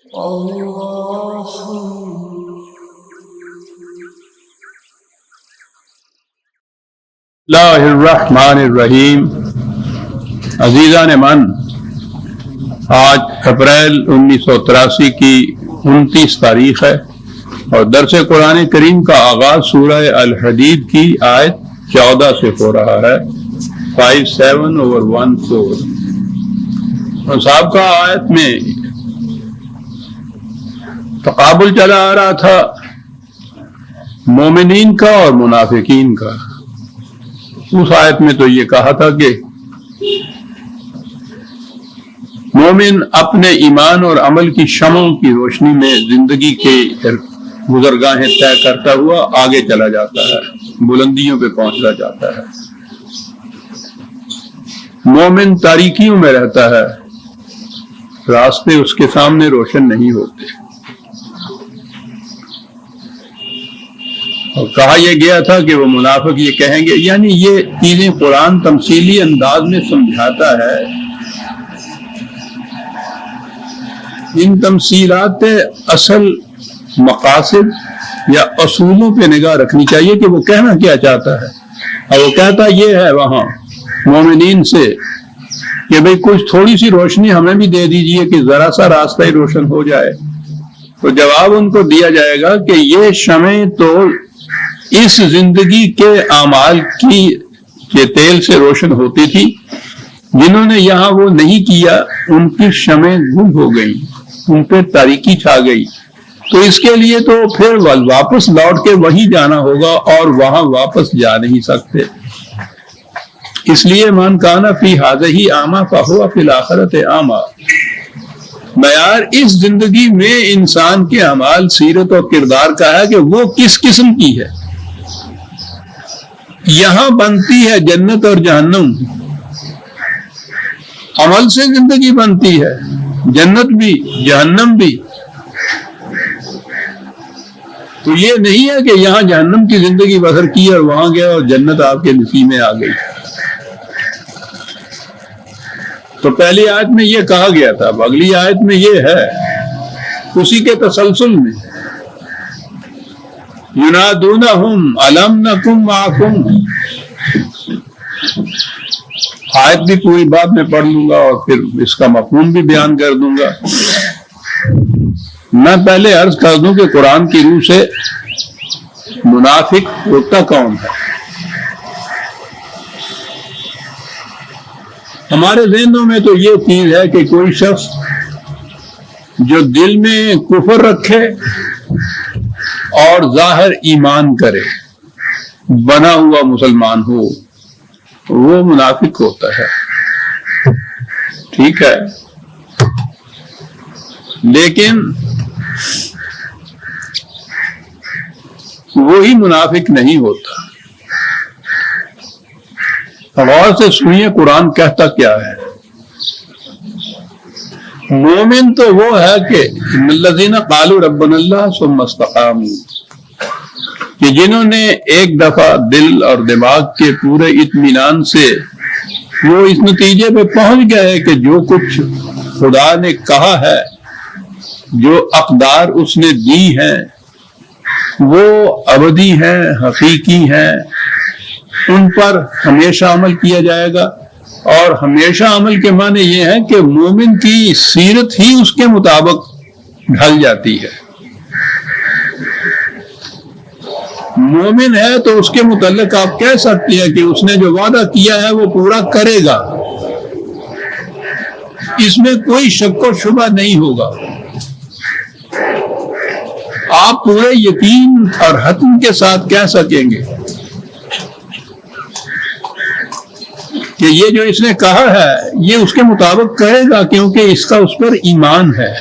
Bismillahirrahmanirrahim. عزیزان من، آج اپریل 1983 کی 29 تاریخ ہے اور درس قرآن کریم کا آغاز سورہ الحدید کی آیت 14 سے ہو رہا ہے، 57/14۔ اور سابقہ آیت میں تقابل چلا آ رہا تھا مومنین کا اور منافقین کا۔ اس آیت میں تو یہ کہا تھا کہ مومن اپنے ایمان اور عمل کی شمعوں کی روشنی میں زندگی کے گزرگاہیں طے کرتا ہوا آگے چلا جاتا ہے، بلندیوں پہ پہنچتا جاتا ہے۔ مومن تاریکیوں میں رہتا ہے، راستے اس کے سامنے روشن نہیں ہوتے۔ اور کہا یہ گیا تھا کہ وہ منافق یہ کہیں گے، یعنی یہ چیزیں قرآن تمثیلی انداز میں سمجھاتا ہے۔ ان تمثیلات پہ اصل مقاصد یا اصولوں پہ نگاہ رکھنی چاہیے کہ وہ کہنا کیا چاہتا ہے۔ اور وہ کہتا یہ ہے وہاں مومنین سے کہ بھئی کچھ تھوڑی سی روشنی ہمیں بھی دے دیجئے کہ ذرا سا راستہ ہی روشن ہو جائے۔ تو جواب ان کو دیا جائے گا کہ یہ شمعیں تو اس زندگی کے اعمال کے تیل سے روشن ہوتی تھی، جنہوں نے یہاں وہ نہیں کیا ان کی شمعیں گم ہو گئیں، ان پہ تاریکی چھا گئی۔ تو اس کے لیے تو پھر واپس لوٹ کے وہیں جانا ہوگا اور وہاں واپس جا نہیں سکتے۔ اس لیے من کان فی ہذہ اعمی فہو فی الآخرۃ اعمی۔ معیار اس زندگی میں انسان کے اعمال، سیرت اور کردار کا ہے کہ وہ کس قسم کی ہے۔ یہاں بنتی ہے جنت اور جہنم، عمل سے زندگی بنتی ہے، جنت بھی جہنم بھی۔ تو یہ نہیں ہے کہ یہاں جہنم کی زندگی بسر کی اور وہاں گیا اور جنت آپ کے نصیب میں آ گئی۔ تو پہلی آیت میں یہ کہا گیا تھا، اب اگلی آیت میں یہ ہے اسی کے تسلسل میں، ینادونہم الم نکن معکم۔ آیت بھی پوری بات میں پڑھ لوں گا اور پھر اس کا مفہوم بھی بیان کر دوں گا۔ میں پہلے عرض کر دوں کہ قرآن کی روح سے منافق ہوتا کون ہے۔ ہمارے ذہنوں میں تو یہ چیز ہے کہ کوئی شخص جو دل میں کفر رکھے اور ظاہر ایمان کرے، بنا ہوا مسلمان ہو، وہ منافق ہوتا ہے۔ ٹھیک ہے، لیکن وہی منافق نہیں ہوتا۔ غور سے سنیے قرآن کہتا کیا ہے۔ مومن تو وہ ہے کہ ان الذین قالوا ربنا اللہ ثم استقاموا، کہ جنہوں نے ایک دفعہ دل اور دماغ کے پورے اطمینان سے وہ اس نتیجے پہ پہنچ گئے کہ جو کچھ خدا نے کہا ہے، جو اقدار اس نے دی ہیں وہ ابدی ہیں، حقیقی ہیں، ان پر ہمیشہ عمل کیا جائے گا۔ اور ہمیشہ عمل کے معنی یہ ہے کہ مومن کی سیرت ہی اس کے مطابق ڈھل جاتی ہے۔ مومن ہے تو اس کے متعلق آپ کہہ سکتے ہیں کہ اس نے جو وعدہ کیا ہے وہ پورا کرے گا، اس میں کوئی شک و شبہ نہیں ہوگا۔ آپ پورے یقین اور حتم کے ساتھ کہہ سکیں گے کہ یہ جو اس نے کہا ہے یہ اس کے مطابق کرے گا، کیونکہ اس کا اس پر ایمان ہے۔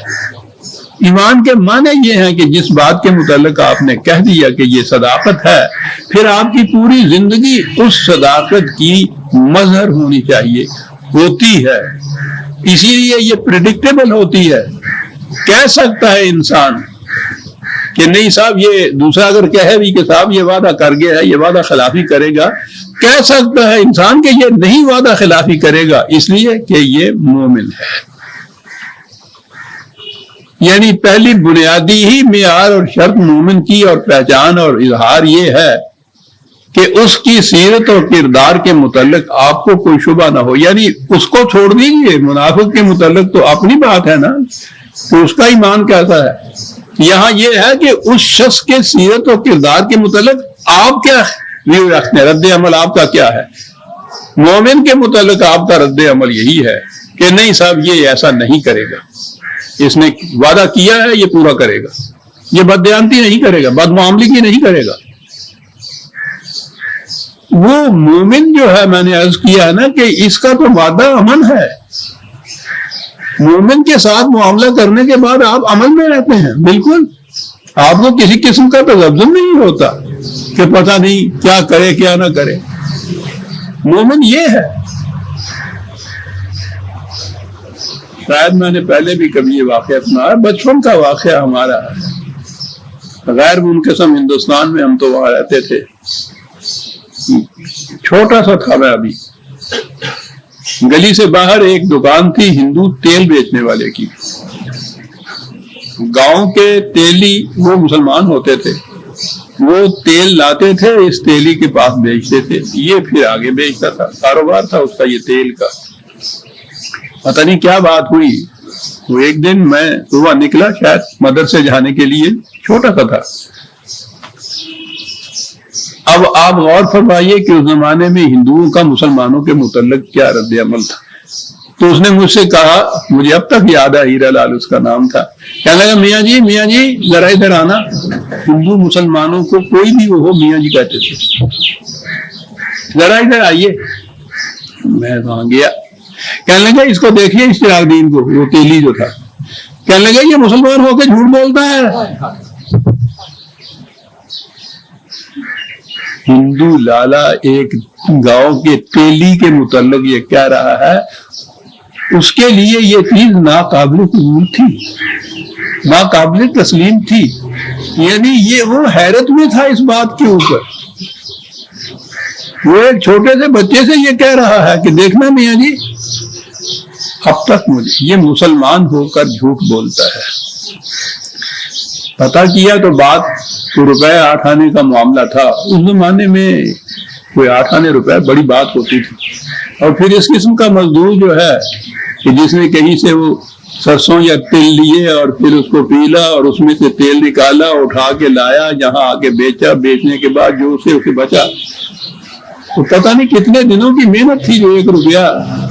ایمان کے معنی یہ ہے کہ جس بات کے متعلق آپ نے کہہ دیا کہ یہ صداقت ہے، پھر آپ کی پوری زندگی اس صداقت کی مظہر ہونی چاہیے، ہوتی ہے۔ اسی لیے یہ پریڈکٹیبل ہوتی ہے۔ کہہ سکتا ہے انسان کہ نہیں صاحب، یہ دوسرا اگر کہے بھی کہ صاحب یہ وعدہ کر گیا ہے، یہ وعدہ خلافی کرے گا، کہہ سکتا ہے انسان کہ یہ نہیں وعدہ خلافی کرے گا، اس لیے کہ یہ مومن ہے۔ یعنی پہلی بنیادی ہی معیار اور شرط مومن کی اور پہچان اور اظہار یہ ہے کہ اس کی سیرت اور کردار کے متعلق آپ کو کوئی شبہ نہ ہو. یعنی اس کو چھوڑ دیجیے، منافق کے متعلق تو اپنی بات ہے نا کہ اس کا ایمان کیسا ہے. یہاں یہ ہے کہ اس شخص کے سیرت اور کردار کے متعلق آپ کیا ویو رکھتے ہیں، رد عمل آپ کا کیا ہے. مومن کے متعلق آپ کا رد عمل یہی ہے کہ نہیں صاحب یہ ایسا نہیں کرے گا، اس نے وعدہ کیا ہے یہ پورا کرے گا، یہ بددیانتی نہیں کرے گا، بدمعاملگی نہیں کرے گا. وہ مومن جو ہے، میں نے عرض کیا ہے نا کہ اس کا تو وعدہ امن ہے. مومن کے ساتھ معاملہ کرنے کے بعد آپ امن میں رہتے ہیں. بالکل آپ کو کسی قسم کا تذبذب نہیں ہوتا کہ پتہ نہیں کیا کرے کیا نہ کرے. مومن یہ ہے. شاید میں نے پہلے بھی کبھی یہ واقعہ سنا ہے، بچپن کا واقعہ ہمارا ہے، غیر منقسم ہندوستان میں. ہم تو وہاں رہتے تھے، چھوٹا سا تھا میں ابھی. گلی سے باہر ایک دکان تھی ہندو تیل بیچنے والے کی. گاؤں کے تیلی وہ مسلمان ہوتے تھے، وہ تیل لاتے تھے، اس تیلی کے پاس بیچتے تھے، یہ پھر آگے بیچتا تھا. کاروبار تھا اس کا یہ تیل کا. پتہ نہیں کیا بات ہوئی، وہ ایک دن میں صبح نکلا شاید مدرسے جانے کے لیے، چھوٹا سا تھا. اب آپ غور فرمائیے کہ اس زمانے میں ہندوؤں کا مسلمانوں کے متعلق کیا رد عمل تھا. تو اس نے مجھ سے کہا، مجھے اب تک یاد ہے، ہیرا لال اس کا نام تھا، کہنے لگا میاں جی ذرا ادھر آنا. ہندو مسلمانوں کو کوئی بھی وہ ہو میاں جی کہتے تھے. ذرا ادھر آئیے. میں وہاں گیا. کہنے لگا اس کو دیکھیے، اس چراغ دین کو، وہ تیلی جو تھا. کہنے لگا یہ مسلمان ہو کے جھوٹ بولتا ہے. ہندو لالا ایک گاؤں کے تیلی کے متعلق یہ کہہ رہا ہے، اس کے لیے یہ چیز ناقابل قبول تھی، ناقابل تسلیم تھی. یعنی یہ وہ حیرت میں تھا اس بات کے اوپر. وہ ایک چھوٹے سے بچے سے یہ کہہ رہا ہے کہ دیکھنا میاں جی، اب تک مجھے یہ مسلمان ہو کر جھوٹ بولتا ہے. پتہ کیا تو بات تو روپے 8 آنے کا معاملہ تھا. اس زمانے میں کوئی 8 آنے روپے بڑی بات ہوتی تھی. اور پھر اس قسم کا مزدور جو ہے کہ جس نے کہیں سے وہ سرسوں یا تل لیے اور پھر اس کو پیلا اور اس میں سے تیل نکالا، اٹھا کے لایا، یہاں آ کے بیچا، بیچنے کے بعد جو اسے بچا، تو پتہ نہیں کتنے دنوں کی محنت تھی جو 1 روپیہ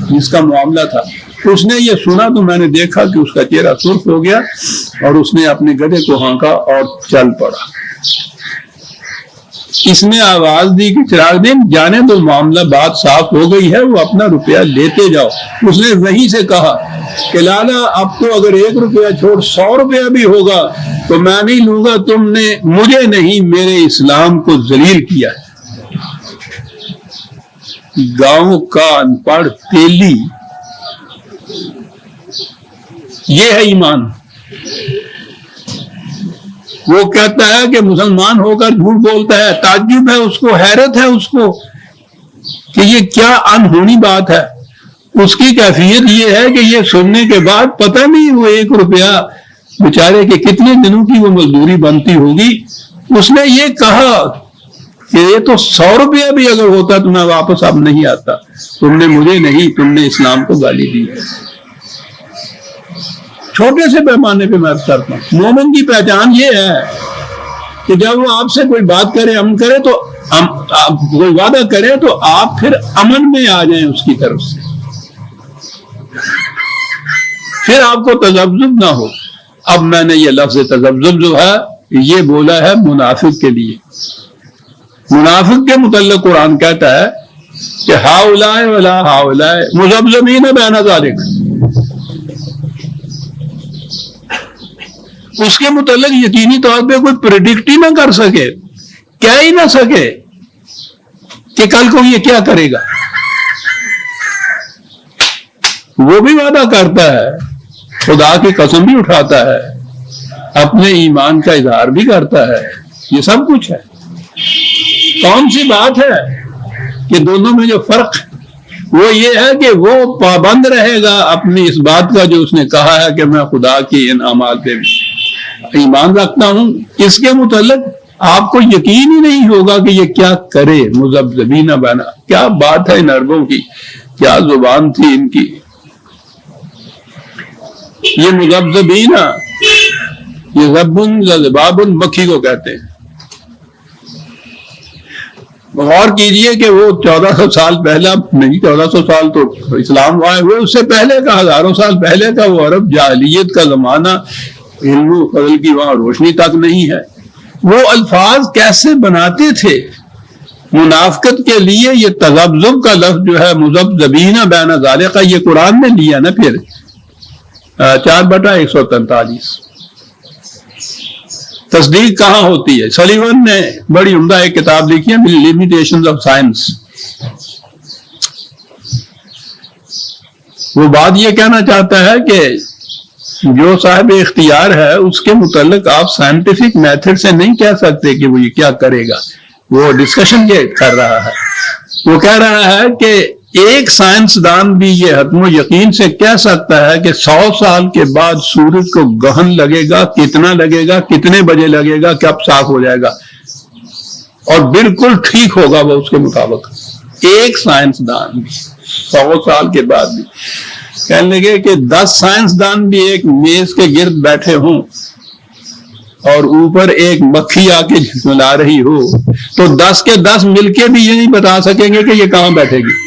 جس کا معاملہ تھا. اس نے یہ سنا تو میں نے دیکھا کہ اس کا چہرہ سرخ ہو گیا اور اس نے اپنے گدھے کو ہانکا اور چل پڑا. اس نے آواز دی کہ چراغ دین جانے تو معاملہ بات صاف ہو گئی ہے، وہ اپنا روپیہ لیتے جاؤ. اس نے وہیں سے کہا کہ لالا اب تو اگر 1 روپیہ چھوڑ 100 روپیہ بھی ہوگا تو میں نہیں لوں گا. تم نے مجھے نہیں میرے اسلام کو ذلیل کیا ہے. گاؤں کا ان پڑھ تیلی، یہ ہے ایمان. وہ کہتا ہے کہ مسلمان ہو کر جھوٹ بولتا ہے. تعجب ہے اس کو، حیرت ہے اس کو کہ یہ کیا انہونی بات ہے. اس کی کیفیت یہ ہے کہ یہ سننے کے بعد پتہ نہیں وہ 1 روپیہ بیچارے کے کتنے دنوں کی وہ مزدوری بنتی ہوگی. اس نے یہ کہا کہ یہ تو 100 روپیہ بھی اگر ہوتا تو میں واپس اب نہیں آتا. تم نے مجھے نہیں، تم نے اسلام کو گالی دی ہے. چھوٹے سے پیمانے پہ میں کرتا ہوں. مومن کی پہچان یہ ہے کہ جب وہ آپ سے کوئی بات کرے، امن کرے، تو کوئی وعدہ کرے تو آپ پھر امن میں آ جائیں اس کی طرف سے، پھر آپ کو تذبذب نہ ہو. اب میں نے یہ لفظ تذبذب جو ہے یہ بولا ہے منافق کے لیے. منافق کے متعلق قرآن کہتا ہے کہ ہاؤلائے ولا ہاؤلائے مذبذبین بین ذالک. اس کے متعلق یقینی طور پہ کوئی پریڈکٹ ہی نہ کر سکے، کہہ ہی نہ سکے کہ کل کو یہ کیا کرے گا. وہ بھی وعدہ کرتا ہے، خدا کی قسم بھی اٹھاتا ہے، اپنے ایمان کا اظہار بھی کرتا ہے. یہ سب کچھ ہے. کون سی بات ہے کہ دونوں میں جو فرق وہ یہ ہے کہ وہ پابند رہے گا اپنی اس بات کا جو اس نے کہا ہے کہ میں خدا کی ان اعمال پہ ایمان رکھتا ہوں. اس کے متعلق آپ کو یقین ہی نہیں ہوگا کہ یہ کیا کرے. مذبذبین بنا، کیا بات ہے ان عربوں کی، کیا زبان تھی ان کی. یہ مذبذبین، یہ زبن زبابن مکھی کو کہتے ہیں. غور کیجئے کہ وہ 1400 سال پہلا نہیں، 1400 سال تو اسلام ہوا ہے، وہ اس سے پہلے کا، ہزاروں سال پہلے کا وہ عرب جاہلیت کا زمانہ، علم و فضل کی وہاں روشنی تک نہیں ہے. وہ الفاظ کیسے بناتے تھے منافقت کے لیے. یہ تذبذب کا لفظ جو ہے مذبذبین بین ذالک، یہ قرآن نے لیا نا پھر 4/143. تصدیق کہاں ہوتی ہے؟ سلیون نے بڑی عمدہ ایک کتاب لکھی ہے لیمیٹیشنز آف سائنس. وہ بات یہ کہنا چاہتا ہے کہ جو صاحب اختیار ہے اس کے متعلق آپ سائنٹیفک میتھڈ سے نہیں کہہ سکتے کہ وہ یہ کیا کرے گا. وہ ڈسکشن یہ کر رہا ہے، وہ کہہ رہا ہے کہ ایک سائنسدان بھی یہ حتم و یقین سے کہہ سکتا ہے کہ 100 سال کے بعد سورج کو گہن لگے گا، کتنا لگے گا، کتنے بجے لگے گا، کب صاف ہو جائے گا، اور بالکل ٹھیک ہوگا وہ اس کے مطابق. ایک سائنسدان بھی 100 سال کے بعد بھی. کہنے لگے کہ 10 سائنسدان بھی ایک میز کے گرد بیٹھے ہوں اور اوپر ایک مکھی آ کے جھلملا رہی ہو تو 10 کے 10 مل کے بھی یہ نہیں بتا سکیں گے کہ یہ کہاں بیٹھے گی،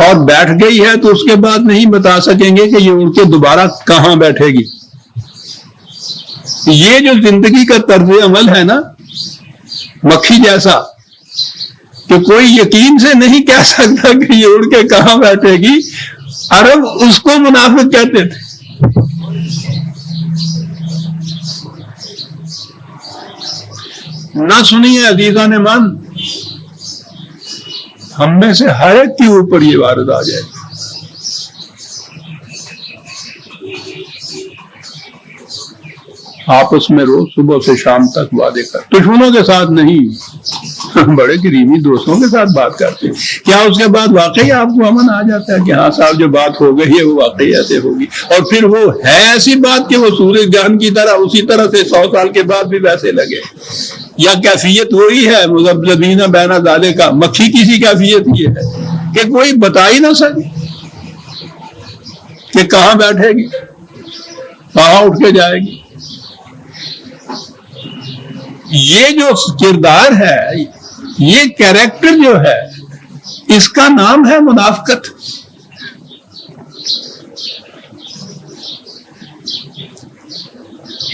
اور بیٹھ گئی ہے تو اس کے بعد نہیں بتا سکیں گے کہ یہ اڑ کے دوبارہ کہاں بیٹھے گی. یہ جو زندگی کا طرز عمل ہے نا مکھی جیسا، کہ کوئی یقین سے نہیں کہہ سکتا کہ یہ اڑ کے کہاں بیٹھے گی. عرب اس کو منافق کہتے تھے. نہ سنیے عزیزان من، ہم میں سے ہر ایک کے اوپر یہ وارد آ جائے گا. آپس میں روز صبح سے شام تک وعدے کر، دشمنوں کے ساتھ نہیں، بڑے قریبی دوستوں کے ساتھ بات کرتے ہیں. کیا اس کے بعد واقعی آپ کو امن آ جاتا ہے کہ ہاں صاحب جو بات ہو گئی ہے وہ واقعی ایسے ہوگی، اور پھر وہ ہے ایسی بات کہ وہ سورج گہن کی طرح اسی طرح سے 100 سال کے بعد بھی ویسے لگے، یا کیفیت وہی ہے مذبذبین بین ذالک. مکھی کی کیفیت یہ ہے کہ کوئی بتا ہی نہ سکے کہ کہاں بیٹھے گی، کہاں اٹھ کے جائے گی. یہ جو کردار ہے، یہ کیریکٹر جو ہے، اس کا نام ہے منافقت.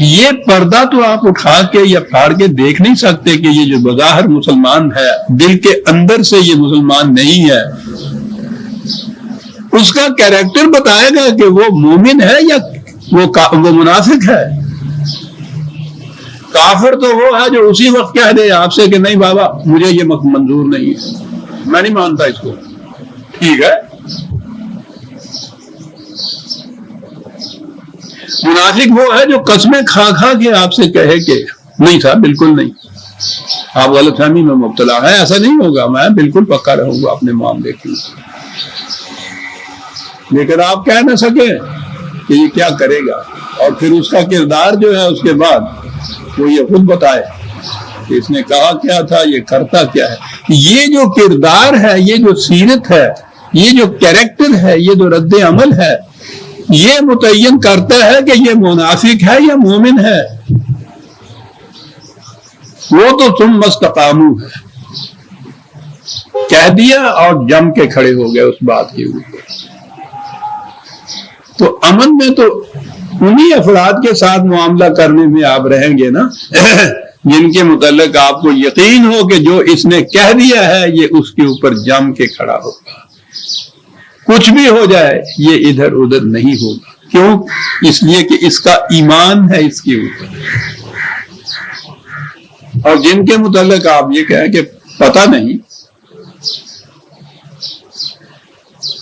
یہ پردہ تو آپ اٹھا کے یا پھاڑ کے دیکھ نہیں سکتے کہ یہ جو بظاہر مسلمان ہے دل کے اندر سے یہ مسلمان نہیں ہے. اس کا کیریکٹر بتائے گا کہ وہ مومن ہے یا وہ منافق ہے. کافر تو وہ ہے جو اسی وقت کہہ دے آپ سے کہ نہیں بابا مجھے یہ منظور نہیں ہے، میں نہیں مانتا اس کو. ٹھیک ہے. منافق وہ ہے جو قسمیں کھا کھا کے آپ سے کہے کہ نہیں صاحب بالکل نہیں، آپ غلط فہمی میں مبتلا ہے، ایسا نہیں ہوگا، میں بالکل پکا رہوں گا اپنے معاملے کی. لیکن آپ کہہ نہ سکے کہ یہ کیا کرے گا، اور پھر اس کا کردار جو ہے اس کے بعد وہ یہ خود بتائے کہ اس نے کہا کیا تھا، یہ کرتا کیا ہے. یہ جو کردار ہے، یہ جو سیرت ہے، یہ جو کیریکٹر ہے، یہ جو رد عمل ہے، یہ متعین کرتا ہے کہ یہ منافق ہے یا مومن ہے. وہ تو تم مستقامو ہے، کہہ دیا اور جم کے کھڑے ہو گئے اس بات کے اوپر. تو امن میں تو انہی افراد کے ساتھ معاملہ کرنے میں آپ رہیں گے نا جن کے متعلق آپ کو یقین ہو کہ جو اس نے کہہ دیا ہے یہ اس کے اوپر جم کے کھڑا ہوگا، کچھ بھی ہو جائے یہ ادھر ادھر نہیں ہوگا. کیوں؟ اس لیے کہ اس کا ایمان ہے اس کے اوپر. اور جن کے متعلق آپ یہ کہیں کہ پتہ نہیں،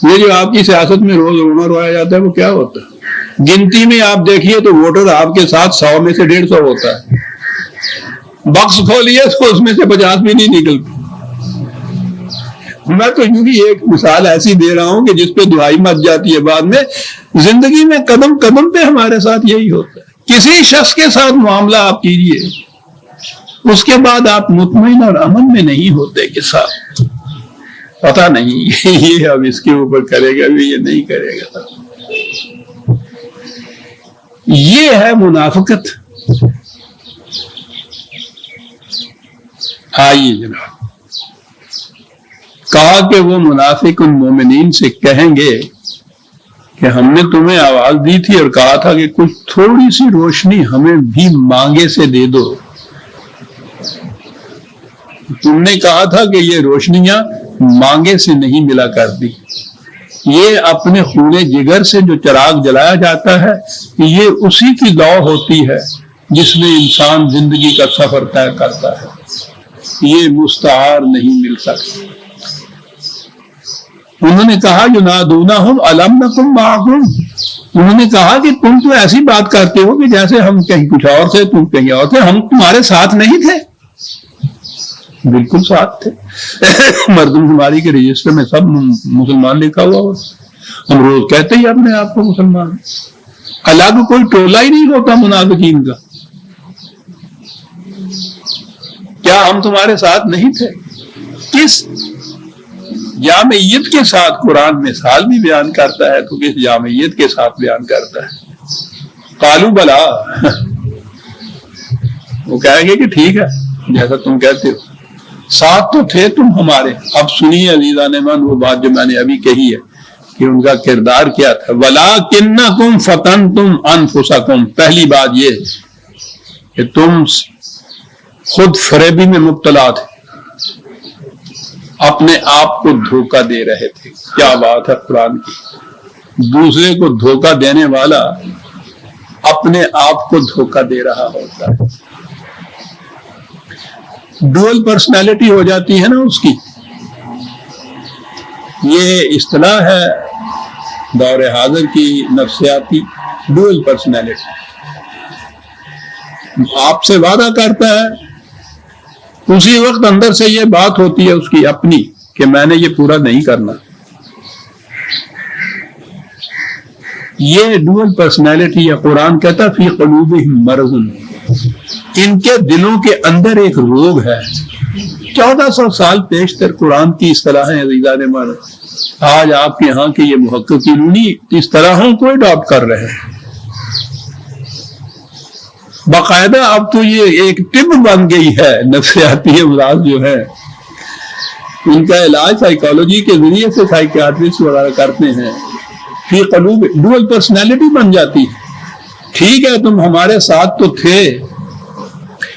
یہ جو آپ کی سیاست میں روز رونا روایا جاتا ہے وہ کیا ہوتا ہے؟ گنتی میں آپ دیکھیے تو ووٹر آپ کے ساتھ 100 میں سے 150 ہوتا ہے، بکس کھولیے تو اس میں سے 50 بھی نہیں نکلتے. میں تو یوں ہی ایک مثال ایسی دے رہا ہوں کہ جس پہ دہائی مچ جاتی ہے بعد میں. زندگی میں قدم قدم پہ ہمارے ساتھ یہی ہوتا ہے. کسی شخص کے ساتھ معاملہ آپ کیجئے, اس کے بعد آپ مطمئن اور امن میں نہیں ہوتے کہ صاحب پتہ نہیں یہ اب اس کے اوپر کرے گا بھی, یہ نہیں کرے گا. یہ ہے منافقت. آئیے جناب, کہا کہ وہ منافق ان مومنین سے کہیں گے کہ ہم نے تمہیں آواز دی تھی اور کہا تھا کہ کچھ تھوڑی سی روشنی ہمیں بھی مانگے سے دے دو. تم نے کہا تھا کہ یہ روشنیاں مانگے سے نہیں ملا کرتی, یہ اپنے خون جگر سے جو چراغ جلایا جاتا ہے یہ اسی کی لو ہوتی ہے جس میں انسان زندگی کا سفر طے کرتا ہے, یہ مستعار نہیں مل سکتا. انہوں نے کہا ینادونہم الم نکن معکم, انہوں نے کہا کہ تم تو ایسی بات کرتے ہو کہ جیسے ہم کہیں کچھ اور تھے, تم کہیں اور تھے, ہم تمہارے ساتھ نہیں تھے. بالکل ساتھ تھے. مردم شماری کے رجسٹر میں سب مسلمان لکھا ہوا ہوتا, ہم روز کہتے ہی اپنے آپ کو مسلمان. الگ کوئی ٹولہ ہی نہیں ہوتا منافقین کا. کیا ہم تمہارے ساتھ نہیں تھے؟ کس جامعیت کے ساتھ قرآن مثال بھی بیان کرتا ہے تو کس جامعیت کے ساتھ بیان کرتا ہے. قالوا بلا, وہ کہیں گے کہ ٹھیک ہے جیسا تم کہتے ہو, ساتھ تو تھے تم ہمارے. اب سنیے عزیزان من وہ بات جو میں نے ابھی کہی ہے کہ ان کا کردار کیا تھا. وَلَٰكِنَّكُمْ فَتَنْتُمْ أَنفُسَكُمْ, پہلی بات یہ کہ تم خود فریبی میں مبتلا تھے, اپنے آپ کو دھوکہ دے رہے تھے. کیا بات ہے قرآن کی. دوسرے کو دھوکہ دینے والا اپنے آپ کو دھوکہ دے رہا ہوتا ہے. ڈوئل پرسنالٹی ہو جاتی ہے نا اس کی. یہ اصطلاح ہے دور حاضر کی نفسیاتی, ڈوئل پرسنالٹی. آپ سے وعدہ کرتا ہے, اسی وقت اندر سے یہ بات ہوتی ہے اس کی اپنی کہ میں نے یہ پورا نہیں کرنا. یہ ڈوئل پرسنالٹی یا قرآن کہتا فی قلوبہم مرض, ان کے دلوں کے اندر ایک روگ ہے. 1400 سال پیشتر قرآن کی اصطلاحیں عزیزان من آج آپ کے ہاں کے یہ محققین اس طرحوں کو اڈاپٹ کر رہے ہیں. باقاعدہ اب تو یہ ایک طب بن گئی ہے. نفسیاتی امراض جو ہے ان کا علاج سائیکالوجی کے ذریعے سے سائیکیاٹرسٹ وغیرہ کرتے ہیں. فی قلوب ڈوئل پرسنالٹی بن جاتی ہے. ٹھیک ہے تم ہمارے ساتھ تو تھے,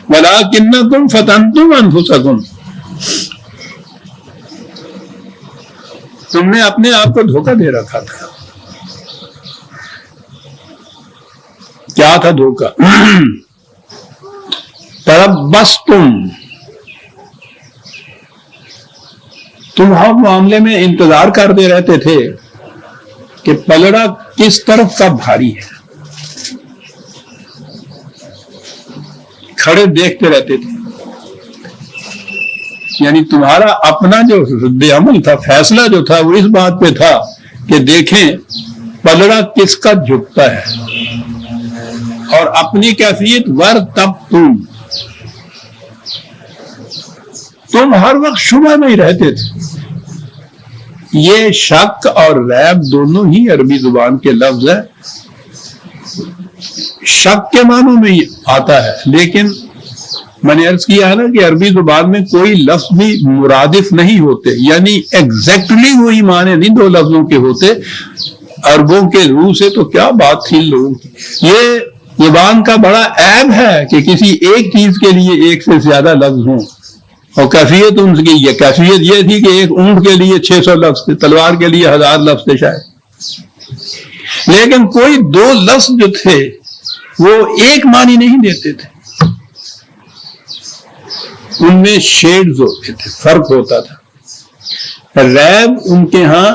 وَلَٰكِنَّكُمْ فَتَنْتُمْ أَنفُسَكُمْ, تم نے اپنے آپ کو دھوکہ دے رکھا تھا. کیا تھا دھوکہ؟ تربصتم, تم ہر معاملے میں انتظار کرتے رہتے تھے کہ پلڑا کس طرف کا بھاری ہے, کھڑے دیکھتے رہتے تھے. یعنی تمہارا اپنا جو رد عمل تھا, فیصلہ جو تھا, وہ اس بات پہ تھا کہ دیکھیں پلڑا کس کا جھکتا ہے, اور اپنی کیفیت ور تب تم ہر وقت شبہ میں ہی رہتے تھے. یہ شک اور ریب دونوں ہی عربی زبان کے لفظ ہے. شک کے معنوں میں آتا ہے, لیکن میں نے عرض کیا ہے نا کہ عربی زبان میں کوئی لفظ بھی مرادف نہیں ہوتے, یعنی ایگزیکٹلی وہی معنی نہیں دو لفظوں کے ہوتے. عربوں کے روح سے تو کیا بات تھی لوگوں کی. یہ زبان کا بڑا عیب ہے کہ کسی ایک چیز کے لیے ایک سے زیادہ لفظ ہوں, اور کیفیت ان کی یہ کیفیت یہ تھی کہ ایک اونٹ کے لیے 600 لفظ تھے, تلوار کے لیے 1000 لفظ تھے شاید, لیکن کوئی دو لفظ جو تھے وہ ایک معنی نہیں دیتے تھے. ان میں شیڈز ہوتے تھے, فرق ہوتا تھا. ریب ان کے ہاں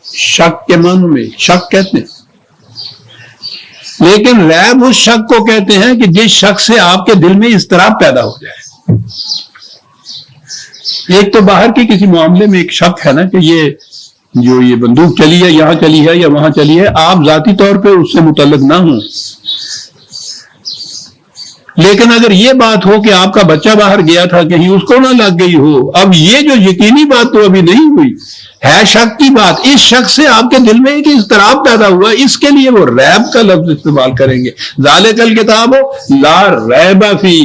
شک کے معنوں میں شک کہتے ہیں, لیکن ریب اس شک کو کہتے ہیں کہ جس شک سے آپ کے دل میں اضطراب پیدا ہو جائے. ایک تو باہر کے کسی معاملے میں ایک شک ہے نا کہ یہ بندوق چلی ہے یہاں چلی ہے یا وہاں چلی ہے، آپ ذاتی طور پہ اس سے متعلق نہ ہوں، لیکن اگر یہ بات ہو کہ آپ کا بچہ باہر گیا تھا کہیں اس کو نہ لگ گئی ہو، اب یہ جو یقینی بات تو ابھی نہیں ہوئی ہے، شک کی بات، اس شک سے آپ کے دل میں ایک اضطراب پیدا ہوا، اس کے لیے وہ ریب کا لفظ استعمال کریں گے، ذالک الکتاب لا ریب فی،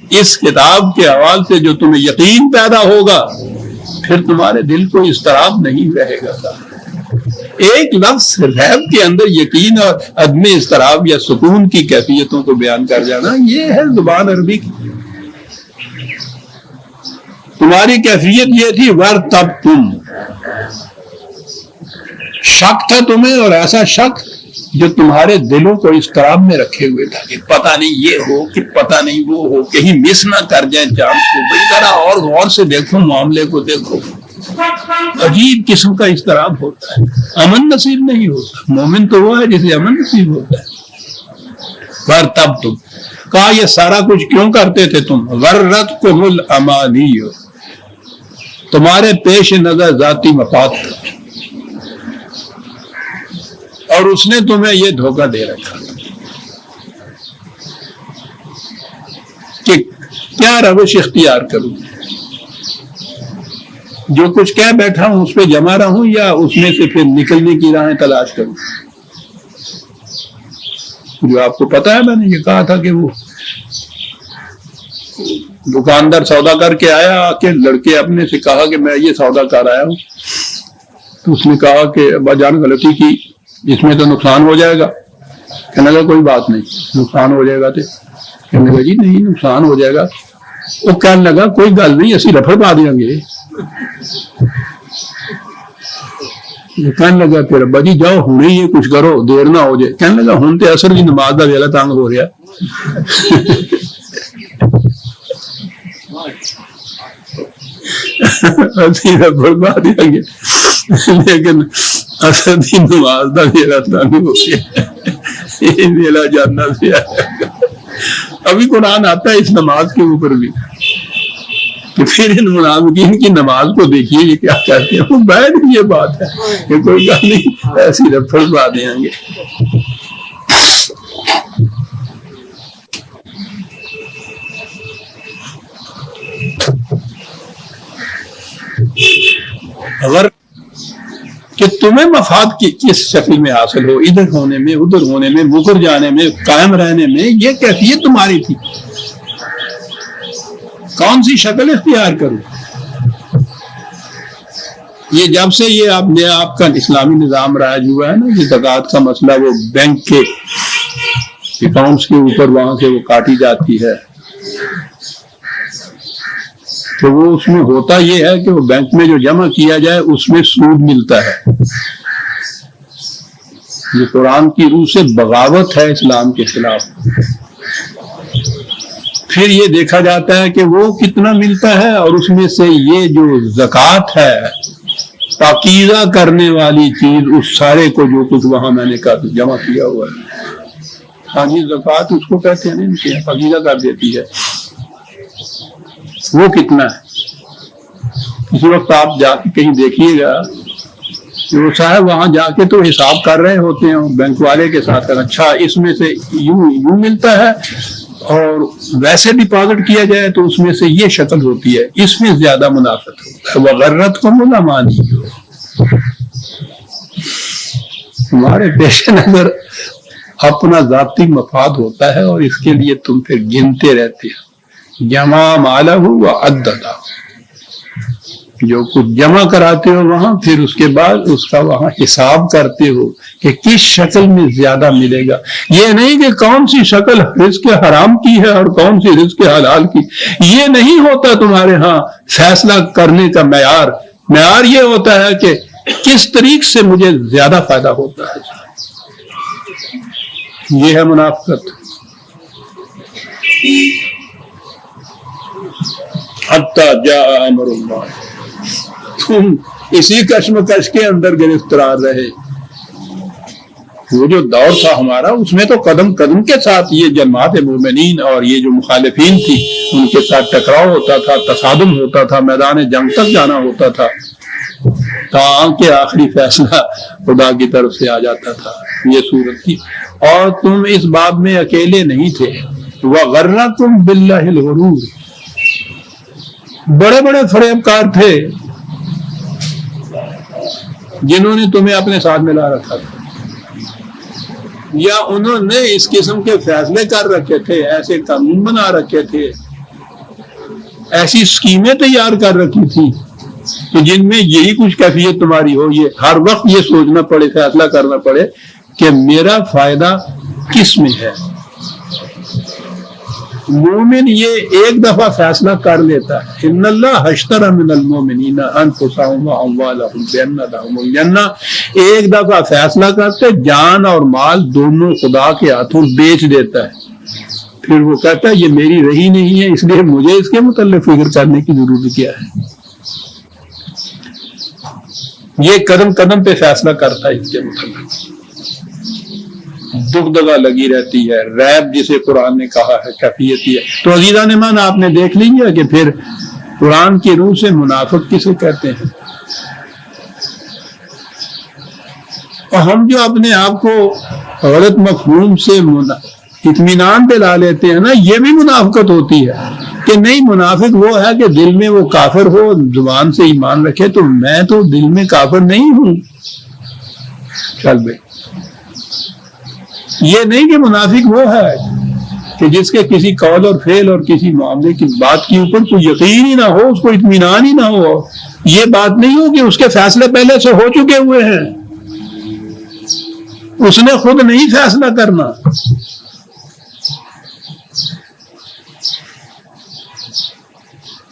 اس کتاب کے حوالے سے جو تمہیں یقین پیدا ہوگا پھر تمہارے دل کو اضطراب نہیں رہے گا۔ ایک لفظ ریب کے اندر یقین اور عدم اضطراب یا سکون کی کیفیتوں کو بیان کر جانا، یہ ہے زبان عربی کی۔ تمہاری کیفیت یہ تھی وَارْتَبْتُمْ، شک تھا تمہیں، اور ایسا شک جو تمہارے دلوں کو اضطراب میں رکھے ہوئے تھا کہ پتہ نہیں یہ ہو کہ پتہ نہیں وہ ہو، کہیں مس نہ کر جائیں چانس کو، بڑی طرح اور غور سے دیکھو معاملے کو، دیکھو عجیب قسم کا اضطراب ہوتا ہے، امن نصیب نہیں ہوتا۔ مومن تو وہ ہے جسے امن نصیب ہوتا ہے۔ وَارْتَبْتُمْ، کہا یہ سارا کچھ کیوں کرتے تھے تم؟ غرتکم الامانی، تمہارے پیش نظر ذاتی مفاد تھا، اور اس نے تمہیں یہ دھوکہ دے رکھا کہ کیا روش اختیار کروں، جو کچھ کہہ بیٹھا ہوں اس پہ جمع رہوں یا اس میں سے پھر نکلنے کی راہیں تلاش کروں۔ جو آپ کو پتا ہے میں نے یہ کہا تھا کہ وہ دکاندار سودا کر کے آیا کہ لڑکے اپنے سے کہا کہ میں یہ سودا کر آیا ہوں، تو اس نے کہا کہ ابا جان غلطی کی، اس میں تو نقصان ہو جائے گا۔ کہنے لگا کوئی بات نہیں، نقصان ہو جائے گا، تو کہنے لگا جی نہیں نقصان ہو جائے گا۔ وہ کہنے لگا کوئی گل نہیں، اسی رفڑ پا دیں گے۔ کہنے لگا پھر ابا جی جاؤ ہوں ہی یہ کچھ کرو، دیر نہ ہو جائے۔ کہنے لگا ہوں تو اثر کی نماز کا ویلا تنگ ہو رہا، رفڑ پا دیں گے لیکن اثر کی نماز کا ویلا تنگ ہو گیا، یہ ویلا جاننا سے آئے گا۔ ابھی قرآن آتا ہے اس نماز کے اوپر بھی کہ پھر ان منافقین کی نماز کو دیکھیے یہ کیا کہتے ہیں۔ وہ بیٹھ یہ بات ہے کہ کوئی گل نہیں، ایسی رفڑ پا دیں گے۔ اگر کہ تمہیں مفاد کی کس شکل میں حاصل ہو، ادھر ہونے میں ادھر ہونے میں، مکر جانے میں، قائم رہنے میں، یہ کیفیت تمہاری تھی، کون سی شکل اختیار کروں؟ یہ جب سے یہ آپ کا اسلامی نظام رائج ہوا ہے نا، یہ زکوٰۃ کا مسئلہ، وہ بینک کے اکاؤنٹس کے اوپر وہاں سے وہ کاٹی جاتی ہے، تو وہ اس میں ہوتا یہ ہے کہ وہ بینک میں جو جمع کیا جائے اس میں سود ملتا ہے۔ یہ قرآن کی روح سے بغاوت ہے اسلام کے خلاف۔ پھر یہ دیکھا جاتا ہے کہ وہ کتنا ملتا ہے، اور اس میں سے یہ جو زکوٰۃ ہے پاکیزہ کرنے والی چیز، اس سارے کو جو کچھ وہاں میں نے کہا جمع کیا ہوا ہے، ہاں جی زکوٰۃ اس کو کہتے ہیں، پاکیزہ کر دیتی ہے، وہ کتنا ہے؟ اس وقت آپ جا کے کہیں دیکھیے گا کہ وہ صاحب وہاں جا کے تو حساب کر رہے ہوتے ہیں بینک والے کے ساتھ، اچھا اس میں سے یوں ملتا ہے، اور ویسے ڈپازٹ کیا جائے تو اس میں سے یہ شکل ہوتی ہے، اس میں زیادہ منافع ہوتا ہے۔ وَغَرَّتْكُمُ الْأَمَانِيُّ، تمہارے پیش نظر اپنا ذاتی مفاد ہوتا ہے، اور اس کے لیے تم پھر گنتے رہتے ہو، جمع مالہ وعددہ، جو کچھ جمع کراتے ہو وہاں، پھر اس کے بعد اس کا وہاں حساب کرتے ہو کہ کس شکل میں زیادہ ملے گا۔ یہ نہیں کہ کون سی شکل رزق حرام کی ہے اور کون سی رزق حلال کی، یہ نہیں ہوتا تمہارے ہاں فیصلہ کرنے کا معیار یہ ہوتا ہے کہ کس طریق سے مجھے زیادہ فائدہ ہوتا ہے۔ یہ ہے منافقت۔ حتی جاء امر اللہ، تم اسی کشمکش کے اندر گرفتار رہے وہ جو دور تھا ہمارا اس میں تو قدم قدم کے ساتھ یہ جماعت مومنین اور یہ جو مخالفین تھی ان کے ساتھ ٹکراؤ ہوتا تھا، تصادم ہوتا تھا، میدان جنگ تک جانا ہوتا تھا، تاکہ آخری فیصلہ خدا کی طرف سے آ جاتا تھا. یہ صورت تھی. اور تم اس باب میں اکیلے نہیں تھے. وَغَرَّكُمْ بِاللَّهِ الْغُرُورُ، بڑے بڑے فریب کار تھے جنہوں نے تمہیں اپنے ساتھ ملا رکھا تھا، یا انہوں نے اس قسم کے فیصلے کر رکھے تھے، ایسے قانون بنا رکھے تھے، ایسی اسکیمیں تیار کر رکھی تھی کہ جن میں یہی کچھ کیفیت تمہاری ہو، یہ ہر وقت یہ سوچنا پڑے، فیصلہ کرنا پڑے کہ میرا فائدہ کس میں ہے. مومن یہ ایک دفعہ فیصلہ کر لیتا ہے، ان اللہ اشتری من المؤمنین انفسهم واموالهم بان لهم الجنہ، ایک دفعہ فیصلہ کرتے جان اور مال دونوں خدا کے ہاتھوں بیچ دیتا ہے، پھر وہ کہتا ہے یہ میری رہی نہیں ہے، اس لیے مجھے اس کے متعلق فکر کرنے کی ضرورت کیا ہے. یہ قدم قدم پہ فیصلہ کرتا ہے اس کے متعلق. دغدغہ لگی رہتی ہے، ریب جسے قرآن نے کہا ہے کیفیت یہ. تو عزیزان ایمان آپ نے دیکھ لیجیے کہ پھر قرآن کی روح سے منافق کسے کہتے ہیں. اور ہم جو اپنے آپ کو غلط مفہوم سے اطمینان پہ لا لیتے ہیں نا، یہ بھی منافقت ہوتی ہے کہ نہیں، منافق وہ ہے کہ دل میں وہ کافر ہو، زبان سے ایمان رکھے، تو میں تو دل میں کافر نہیں ہوں. چل بھائی، یہ نہیں کہ منافق وہ ہے کہ جس کے کسی قول اور فعل اور کسی معاملے کی بات کے اوپر کوئی یقین ہی نہ ہو، اس کو اطمینان ہی نہ ہو. یہ بات نہیں ہو کہ اس کے فیصلے پہلے سے ہو چکے ہوئے ہیں، اس نے خود نہیں فیصلہ کرنا.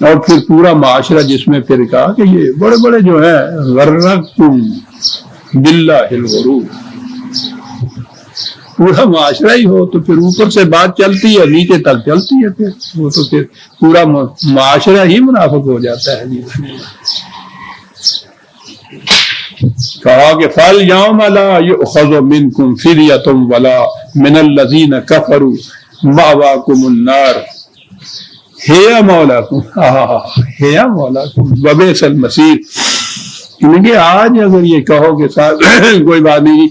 اور پھر پورا معاشرہ جس میں پھر کہا کہ یہ بڑے بڑے جو ہے غرکم باللہ الغرور، پورا معاشرہ ہی ہو تو پھر اوپر سے بات چلتی ہے، نیچے تک چلتی ہے، پھر وہ تو پھر پورا معاشرہ ہی منافق ہو جاتا ہے. کہا کہ فَالْيَوْمَ لَا يُؤْخَذُ مِنْكُمْ فِدْيَةٌ وَلَا مِنَ الَّذِينَ كَفَرُوا مَأْوَاكُمُ النَّارُ هِيَ مَوْلَاكُمْ هِيَ مَوْلَاكُمْ وَبِئْسَ الْمَصِيرُ. کہ آج اگر یہ کہو کہ صاحب کوئی بات نہیں،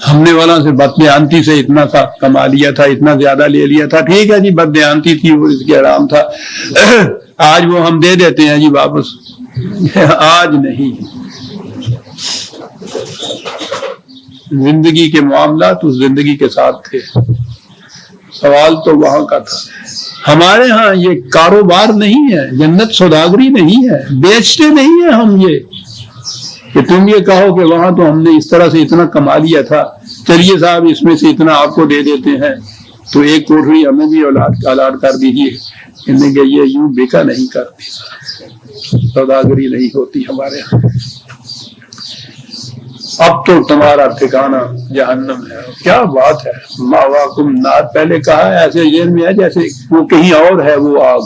ہم نے والا سے بددیانتی سے اتنا سا کما لیا تھا، اتنا زیادہ لے لیا تھا، ٹھیک ہے جی، بددیانتی تھی وہ، اس کے حرام تھا، آج وہ ہم دے دیتے ہیں جی واپس. آج نہیں، زندگی کے معاملات اس زندگی کے ساتھ تھے. سوال تو وہاں کا تھا. ہمارے ہاں یہ کاروبار نہیں ہے، جنت سوداگری نہیں ہے، بیچتے نہیں ہیں ہم یہ کہ تم یہ کہو کہ وہاں تو ہم نے اس طرح سے اتنا کما لیا تھا، چلیے صاحب اس میں سے اتنا آپ کو دے دیتے ہیں، تو ایک کوٹھڑی ہمیں بھی الاٹ کر دیجیے. کہ یہ یوں بیکا نہیں کرتی، سوداگری نہیں ہوتی ہمارے ہاں. اب تو تمہارا ٹھکانہ جہنم ہے. کیا بات ہے، ماواکم نار پہلے کہا ہے، ایسے ذہن میں ہے جیسے وہ کہیں اور ہے وہ آگ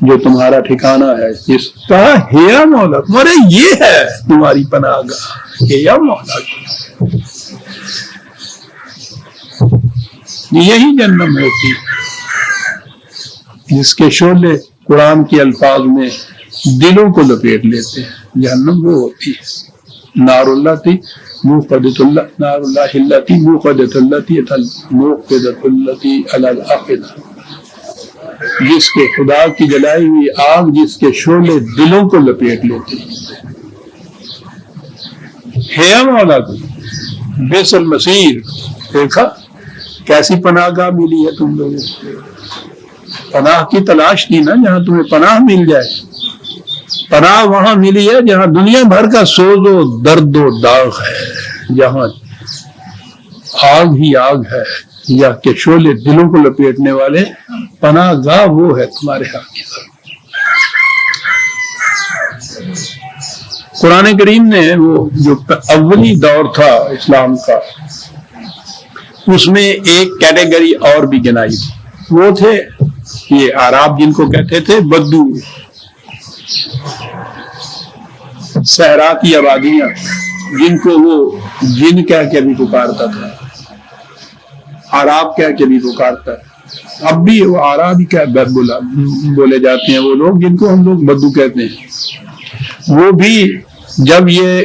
جو تمہارا ٹھکانہ ہے. اس کا ہیا مولا تمہارے یہ ہے تمہاری پناہ گاہ، ہیا مولا، یہی جہنم ہوتی ہے جس کے شعلے قرآن کے الفاظ میں دلوں کو لپیٹ لیتے ہیں. جہنم وہ ہوتی ہے نار اللہ تھی موقدت اللہ، نار اللہ اللہ موقدت اللہ موقدت اللہ الافئدہ، جس کے خدا کی جلائی ہوئی آگ جس کے شعلے دلوں کو لپیٹ لیتے ہیں. ہے مولا کو بیس المصیر. دیکھا کیسی پناہ گاہ ملی ہے تم لوگوں کو. پناہ کی تلاش کی نا جہاں تمہیں پناہ مل جائے. پناہ وہاں ملی ہے جہاں دنیا بھر کا سوز و درد و داغ ہے، جہاں آگ ہی آگ ہے یا کہ شعلے دلوں کو لپیٹنے والے. پناہ گاہ وہ ہے تمہارے حق کی طرف. قرآن کریم نے وہ جو اولی دور تھا اسلام کا، اس میں ایک کیٹیگری اور بھی گنائی تھی. وہ تھے یہ اعراب جن کو کہتے تھے بدو، صحرا کی آبادیاں. جن کو وہ جن کہہ کے بھی پکارتا تھا، عراب کہہ کے بھی پکارتا ہے، اب بھی وہ عراب ہی بولے جاتے ہیں وہ لوگ جن کو ہم لوگ بدو کہتے ہیں۔ وہ بھی جب یہ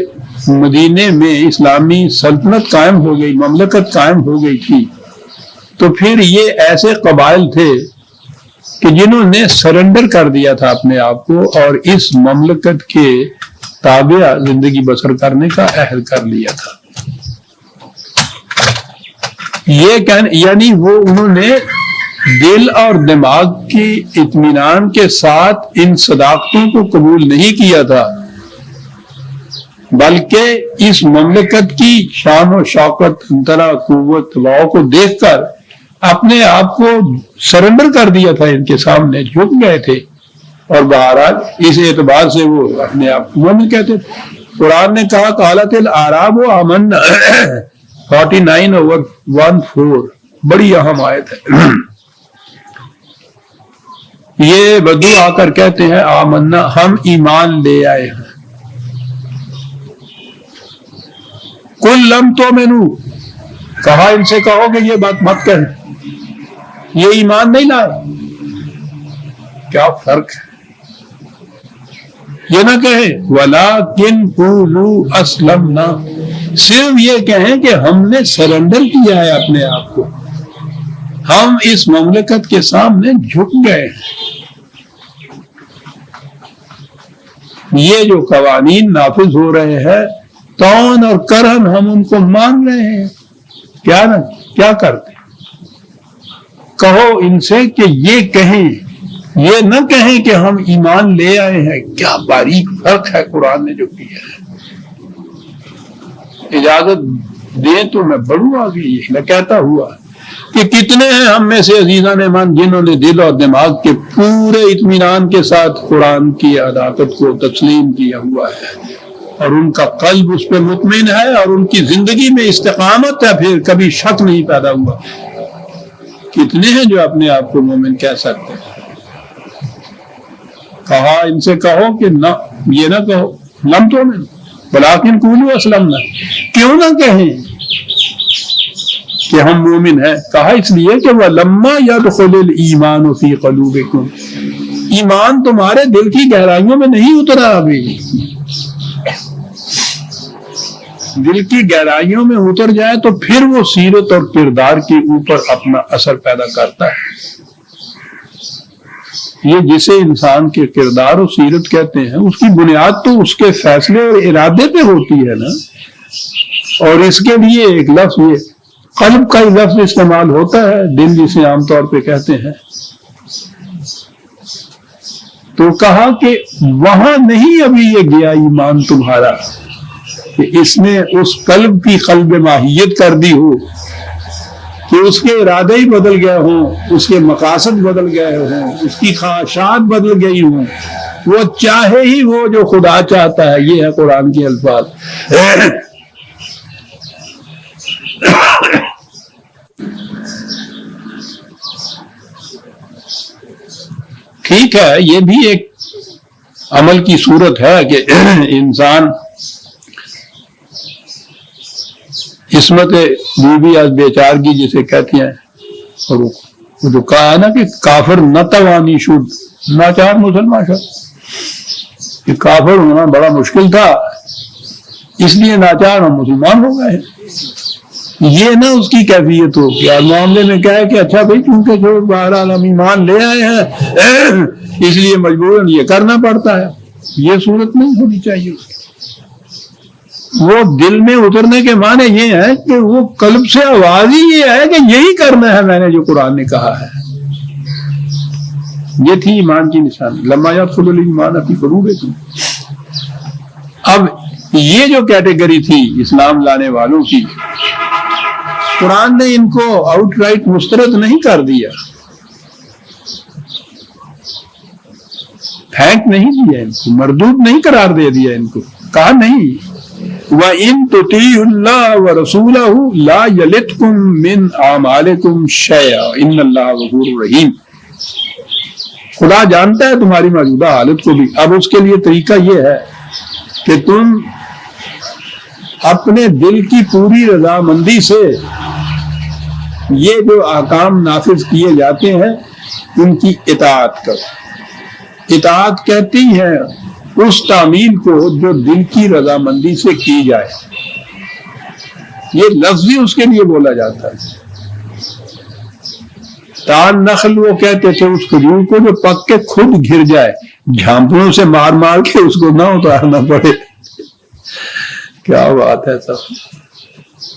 مدینے میں اسلامی سلطنت قائم ہو گئی، مملکت قائم ہو گئی تھی، تو پھر یہ ایسے قبائل تھے کہ جنہوں نے سرنڈر کر دیا تھا اپنے آپ کو اور اس مملکت کے تابع زندگی بسر کرنے کا عہد کر لیا تھا۔ یہ یعنی وہ انہوں نے دل اور دماغ کی اطمینان کے ساتھ ان صداقتوں کو قبول نہیں کیا تھا، بلکہ اس مملکت کی شان و شوکت، انترا قوت واؤ کو دیکھ کر اپنے آپ کو سرنڈر کر دیا تھا، ان کے سامنے جھک گئے تھے، اور بہرحال اس اعتبار سے وہ اپنے آپ کو مومن کہتے تھے۔ قرآن نے کہا قالت الاعراب آمنا 49:14 بڑی اہم آیت ہے۔ یہ بدو آ کر کہتے ہیں آمنا، ہم ایمان لے آئے ہیں۔ قل لم تؤمنوا، کہا ان سے کہو کہ یہ بات مت کہیں، یہ ایمان نہیں لائے۔ کیا فرق ہے؟ یہ نہ کہیں وَلَٰكِن قُولُوا أَسْلَمْنَا، صرف یہ کہیں کہ ہم نے سرنڈر کیا ہے اپنے آپ کو، ہم اس مملکت کے سامنے جھک گئے ہیں۔ یہ جو قوانین نافذ ہو رہے ہیں طعن اور کرہن، ہم ان کو مان رہے ہیں۔ کیا کرتے؟ کہو ان سے کہ یہ کہیں، یہ نہ کہیں کہ ہم ایمان لے آئے ہیں۔ کیا باریک فرق ہے قرآن نے جو کیا ہے۔ اجازت دیں تو میں بڑھوں آگے، یہ میں کہتا ہوا کہ کتنے ہیں ہم میں سے عزیزان ایمان جنہوں نے دل اور دماغ کے پورے اطمینان کے ساتھ قرآن کی عدالت کو تسلیم کیا ہوا ہے، اور ان کا قلب اس پہ مطمئن ہے، اور ان کی زندگی میں استقامت ہے، پھر کبھی شک نہیں پیدا ہوا۔ کتنے ہیں جو اپنے آپ کو مومن کہہ سکتے ہیں؟ کہا ان سے کہو کہ نہ، یہ نہ کہو لم تؤمنوا ولکن قولوا اسلمنا، کیوں نہ کہیں کہ ہم مومن ہیں؟ کہا اس لیے کہ وَلَمَّا يَدْخُلِ الْإِيمَانُ فِي قُلُوبِكُمْ، ایمان تمہارے دل کی گہرائیوں میں نہیں اترا ابھی۔ دل کی گہرائیوں میں اتر جائے تو پھر وہ سیرت اور کردار کے اوپر اپنا اثر پیدا کرتا ہے۔ یہ جسے انسان کے کردار و سیرت کہتے ہیں، اس کی بنیاد تو اس کے فیصلے اور ارادے پہ ہوتی ہے نا۔ اور اس کے لیے ایک لفظ، یہ قلب کا ہی لفظ استعمال ہوتا ہے، دل جسے عام طور پہ کہتے ہیں۔ تو کہا کہ وہاں نہیں ابھی یہ گیا ایمان تمہارا کہ اس نے اس قلب کی قلب ماہیت کر دی ہو کہ اس کے ارادے ہی بدل گئے ہوں، اس کے مقاصد بدل گئے ہوں، اس کی خواہشات بدل گئی ہوں، وہ چاہے ہی وہ جو خدا چاہتا ہے۔ یہ ہے قرآن کے الفاظ۔ ٹھیک ہے، یہ بھی ایک عمل کی صورت ہے کہ انسان عصمت بیوی از بیچارگی جسے کہتے ہیں، اور وہ جو کہا ہے نا کہ کافر نہ توانی شد، ناچار مسلمان شد، کہ کافر ہونا بڑا مشکل تھا اس لیے ناچار ہم مسلمان ہو گئے۔ یہ نہ اس کی کیفیت ہو کہ معاملے میں کہے کہ اچھا بھائی کیونکہ جو بہرحال ہم ایمان لے آئے ہیں اس لیے مجبوراً یہ کرنا پڑتا ہے۔ یہ صورت نہیں ہونی چاہیے اس کی۔ وہ دل میں اترنے کے معنی یہ ہے کہ وہ قلب سے آواز ہی یہ ہے کہ یہی کرنا ہے میں نے جو قرآن نے کہا ہے۔ یہ تھی ایمان کی نشانی، لما يدخل الایمان فی قلوبکم۔ اب یہ جو کیٹیگری تھی اسلام لانے والوں کی، قرآن نے ان کو آؤٹ رائٹ مسترد نہیں کر دیا، پھینک نہیں دیا، ان کو مردود نہیں قرار دے دیا، ان کو کہا نہیں وَإِن تُطِيعُوا اللَّهَ وَرَسُولَهُ لَا يَلِتْكُم مِّنْ أَعْمَالِكُمْ شَيْئًا إِنَّ اللَّهَ غَفُورٌ رَحِيمٌ۔ خدا جانتا ہے تمہاری موجودہ حالت کو بھی۔ اب اس کے لیے طریقہ یہ ہے کہ تم اپنے دل کی پوری رضامندی سے یہ جو احکام نافذ کیے جاتے ہیں ان کی اطاعت کرو۔ اطاعت کہتی ہے اس تعمیل کو جو دل کی رضامندی سے کی جائے، یہ لفظ بھی اس کے لیے بولا جاتا ہے۔ تان نخل وہ کہتے تھے اس کھجور کو جو پک کے خود گر جائے، جھانپڑوں سے مار مار کے اس کو نہ اتارنا پڑے۔ کیا بات ہے سب۔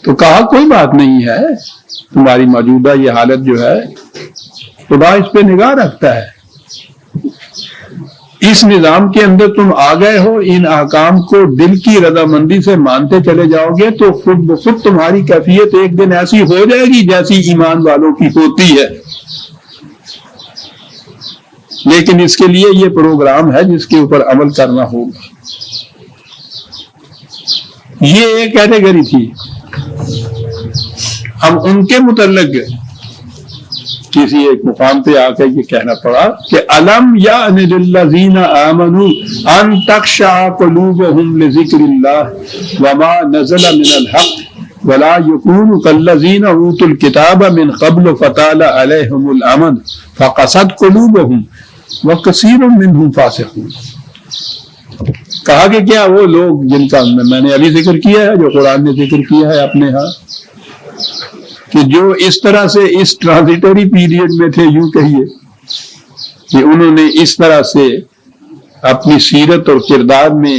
تو کہا کوئی بات نہیں ہے، تمہاری موجودہ یہ حالت جو ہے خدا اس پہ نگاہ رکھتا ہے، اس نظام کے اندر تم آ گئے ہو، ان احکام کو دل کی رضامندی سے مانتے چلے جاؤ گے تو خود بخود تمہاری کیفیت ایک دن ایسی ہو جائے گی جیسی ایمان والوں کی ہوتی ہے۔ لیکن اس کے لیے یہ پروگرام ہے جس کے اوپر عمل کرنا ہوگا۔ یہ ایک کیٹیگری تھی۔ اب ان کے متعلق کسی ایک مقام پہ آ کے یہ کہنا پڑا کہ الم یأن للذین آمنوا ان تخشع قلوبهم لذکر اللہ وما نزل من الحق ولا یکونوا کالذین اوتوا الکتاب من قبل فطال علیہم الامد فقست قلوبهم وکثیر منهم فاسقون۔ کہا کہ کیا وہ لوگ جن کا میں نے ابھی ذکر کیا ہے، جو قرآن نے ذکر کیا ہے اپنے ہاں، کہ جو اس طرح سے اس ٹرانزیٹری پیریڈ میں تھے، یوں کہیے کہ انہوں نے اس طرح سے اپنی سیرت اور کردار میں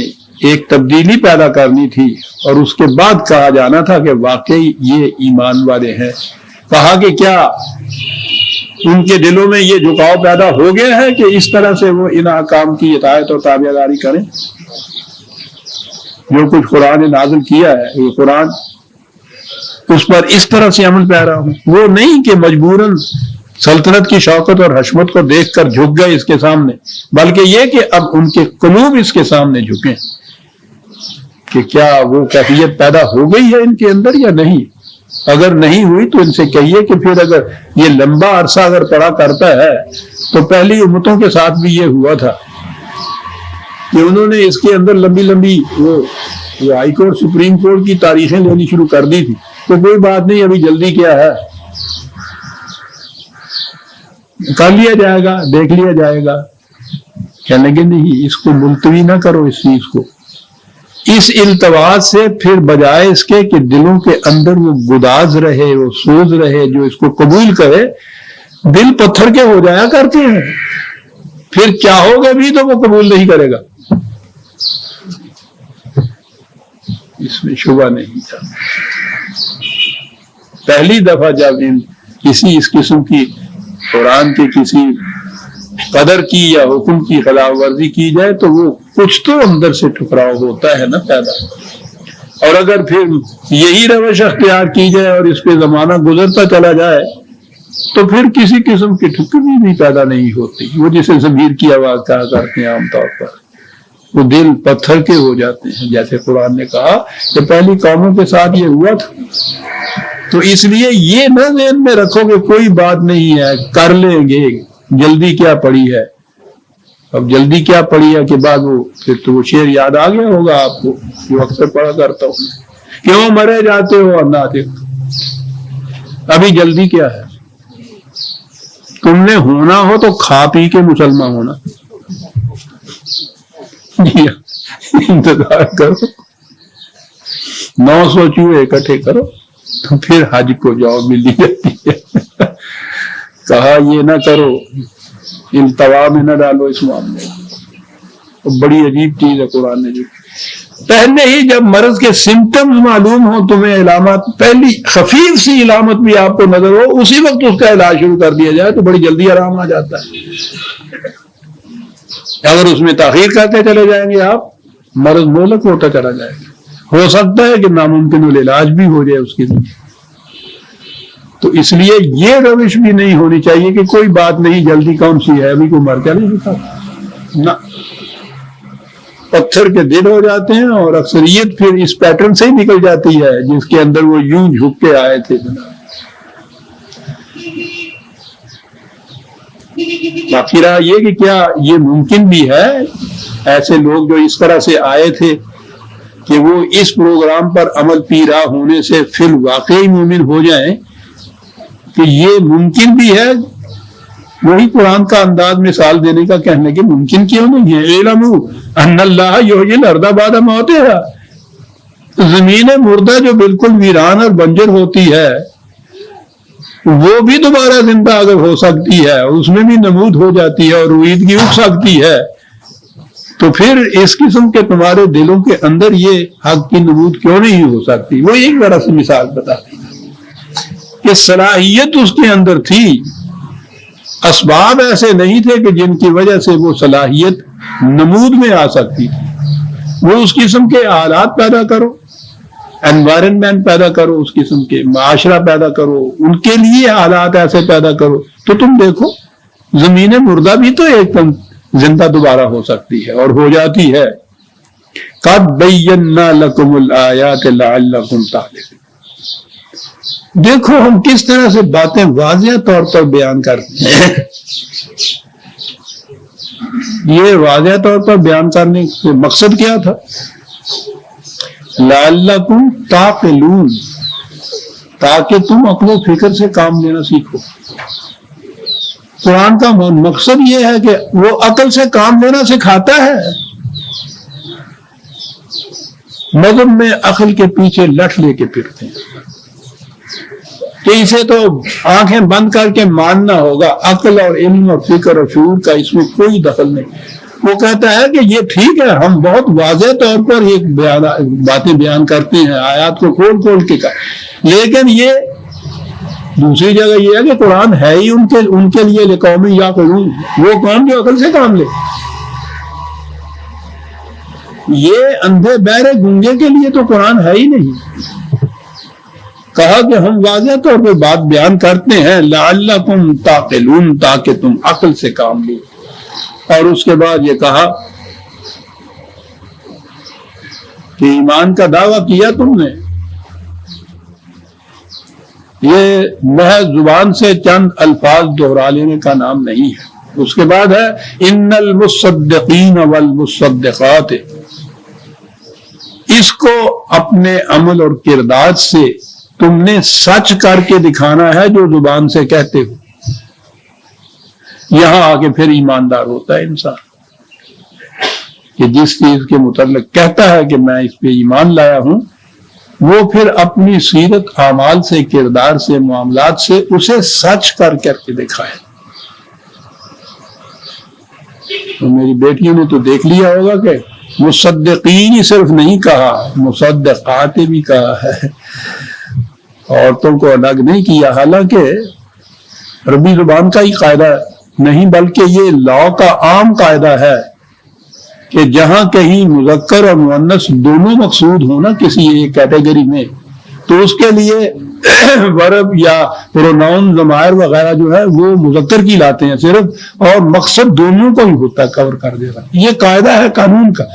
ایک تبدیلی پیدا کرنی تھی اور اس کے بعد کہا جانا تھا کہ واقعی یہ ایمان والے ہیں۔ کہا کہ کیا ان کے دلوں میں یہ جھکاؤ پیدا ہو گیا ہے کہ اس طرح سے وہ ان احکام کی اطاعت اور تابعداری کریں؟ جو کچھ قرآن نے نازل کیا ہے، یہ قرآن اس پر اس طرح سے عمل پیرا ہوں، وہ نہیں کہ مجبوراً سلطنت کی شوکت اور حشمت کو دیکھ کر جھک گئے اس کے سامنے، بلکہ یہ کہ اب ان کے قلوب اس کے سامنے جھکیں کہ کیا وہ کیفیت پیدا ہو گئی ہے ان کے اندر یا نہیں۔ اگر نہیں ہوئی تو ان سے کہیے کہ پھر اگر یہ لمبا عرصہ اگر پڑا کرتا ہے تو پہلی امتوں کے ساتھ بھی یہ ہوا تھا کہ انہوں نے اس کے اندر لمبی لمبی وہ ہائی کورٹ سپریم کورٹ کی تاریخیں لینی شروع کر دی تھی۔ تو کوئی بات نہیں، ابھی جلدی کیا ہے، کر لیا جائے گا، دیکھ لیا جائے گا۔ کہنے لگے نہیں، اس کو ملتوی نہ کرو، اس چیز کو، اس التواس سے پھر بجائے اس کے کہ دلوں کے اندر وہ گداز رہے، وہ سوز رہے، جو اس کو قبول کرے، دل پتھر کے ہو جایا کرتے ہیں، پھر چاہو گے بھی تو وہ قبول نہیں کرے گا۔ اس میں شبہ نہیں تھا۔ پہلی دفعہ جب کسی اس قسم کی قرآن کے کسی قدر کی یا حکم کی خلاف ورزی کی جائے تو وہ کچھ تو اندر سے ٹکراؤ ہوتا ہے نا پیدا، اور اگر پھر یہی روش اختیار کی جائے اور اس پہ زمانہ گزرتا چلا جائے تو پھر کسی قسم کی ٹھکری بھی پیدا نہیں ہوتی، وہ جسے ضمیر کی آواز کہا کرتے ہیں عام طور پر، وہ دل پتھر کے ہو جاتے ہیں، جیسے قرآن نے کہا کہ پہلی قوموں کے ساتھ یہ ہوا تھا۔ تو اس لیے یہ نہ ذہن میں رکھو کہ کوئی بات نہیں ہے، کر لیں گے، جلدی کیا پڑی ہے۔ اب جلدی کیا پڑی ہے کہ بعد وہ پھر تو وہ شعر یاد آ گیا ہوگا آپ کو، جو اکثر پڑھا کرتا ہوں، کیوں مرے جاتے ہو اور نہ دیکھو، ابھی جلدی کیا ہے، تم نے ہونا ہو تو کھا پی کے مسلمان ہونا، انتظار کرو، 900 چوہے اکٹھے کرو تو پھر حج کو جاؤ، ملی جاتی ہے۔ کہا یہ نہ کرو، التوا میں نہ ڈالو اس معاملے میں۔ بڑی عجیب چیز ہے قرآن نے جو پہلے ہی جب مرض کے سمٹمز معلوم ہو، تمہیں علامات، پہلی خفیف سی علامت بھی آپ کو نظر ہو، اسی وقت اس کا علاج شروع کر دیا جائے تو بڑی جلدی آرام آ جاتا ہے۔ اگر اس میں تاخیر کرتے چلے جائیں گے آپ، مرض مہلک ہوتا چلا جائے گا، ہو سکتا ہے کہ ناممکن العلاج بھی ہو جائے اس کے لیے۔ تو اس لیے یہ روش بھی نہیں ہونی چاہیے کہ کوئی بات نہیں، جلدی کون سی ہے، ابھی کوئی مر کیا نہیں سکتا نہ، پتھر کے دل ہو جاتے ہیں، اور اکثریت پھر اس پیٹرن سے ہی نکل جاتی ہے جس کے اندر وہ یوں جھک کے آئے تھے۔ باقی رہا یہ کہ کیا یہ ممکن بھی ہے، ایسے لوگ جو اس طرح سے آئے تھے کہ وہ اس پروگرام پر عمل پیرا ہونے سے پھر واقعی مومن ہو جائیں کہ یہ ممکن بھی ہے. وہی قرآن کا انداز مثال دینے کا کہنے کہ ممکن کیوں نہیں ہے. اعلموا ان اللہ یحیی الارض بعد موتہا. زمین مردہ جو بالکل ویران اور بنجر ہوتی ہے وہ بھی دوبارہ زندہ اگر ہو سکتی ہے, اس میں بھی نمود ہو جاتی ہے اور رویدگی اٹھ سکتی ہے, تو پھر اس قسم کے تمہارے دلوں کے اندر یہ حق کی نمود کیوں نہیں ہو سکتی. وہ ایک ذرا سی مثال بتا دی کہ صلاحیت اس کے اندر تھی, اسباب ایسے نہیں تھے کہ جن کی وجہ سے وہ صلاحیت نمود میں آ سکتی تھی. وہ اس قسم کے حالات پیدا کرو, انوائرنمنٹ پیدا کرو, اس قسم کے معاشرہ پیدا کرو, ان کے لیے حالات ایسے پیدا کرو, تو تم دیکھو زمین مردہ بھی تو ایک دم زندہ دوبارہ ہو سکتی ہے اور ہو جاتی ہے. قَدْ بَيَّنَّا لَكُمُ الْآيَاتِ لَعَلَّكُمْ تَعْقِلُونَ. دیکھو ہم کس طرح سے باتیں واضح طور پر بیان کرتے ہیں. یہ واضح طور پر بیان کرنے کا مقصد کیا تھا؟ لعلکم تعقلون, تاکہ تم عقل و فکر سے کام لینا سیکھو. قرآن کا مقصد یہ ہے کہ وہ عقل سے کام لینا سکھاتا ہے. مذہب میں عقل کے پیچھے لٹ لے کے پھرتے ہیں کہ اسے تو آنکھیں بند کر کے ماننا ہوگا. عقل اور علم اور فکر اور شعور کا اس میں کوئی دخل نہیں. وہ کہتا ہے کہ یہ ٹھیک ہے, ہم بہت واضح طور پر یہ باتیں بیان کرتے ہیں, آیات کو کھول کھول کے لیکن یہ دوسری جگہ یہ ہے کہ قرآن ہے ہی ان کے لیے لقوم یعقلون, وہ قوم جو عقل سے کام لے. یہ اندھے بہرے گونگے کے لیے تو قرآن ہے ہی نہیں. کہا کہ ہم واضح طور پہ بات بیان کرتے ہیں لعلکم تعقلون, تاکہ تم عقل سے کام لو. اور اس کے بعد یہ کہا کہ ایمان کا دعویٰ کیا تم نے, یہ محض زبان سے چند الفاظ دہرا لینے کا نام نہیں ہے. اس کے بعد ہے ان المصدقین والمصدقات. اس کو اپنے عمل اور کردار سے تم نے سچ کر کے دکھانا ہے جو زبان سے کہتے ہو. یہاں آگے پھر ایماندار ہوتا ہے انسان کہ جس چیز کے متعلق کہتا ہے کہ میں اس پہ ایمان لایا ہوں, وہ پھر اپنی سیرت اعمال سے, کردار سے, معاملات سے اسے سچ کر کے دکھائے. تو میری بیٹیوں نے تو دیکھ لیا ہوگا کہ مصدقین ہی صرف نہیں کہا, مصدقات بھی کہا ہے, عورتوں کو الگ نہیں کیا. حالانکہ عربی زبان کا ہی قاعدہ نہیں بلکہ یہ لا کا عام قاعدہ ہے کہ جہاں کہیں مذکر اور مؤنث دونوں مقصود ہوں نا کسی ایک کیٹیگری میں, تو اس کے لیے ورب یا پروناؤن ضمائر وغیرہ جو ہے وہ مذکر کی لاتے ہیں صرف, اور مقصد دونوں کو ہی ہوتا ہے, کور کر دے گا. یہ قاعدہ ہے قانون کا.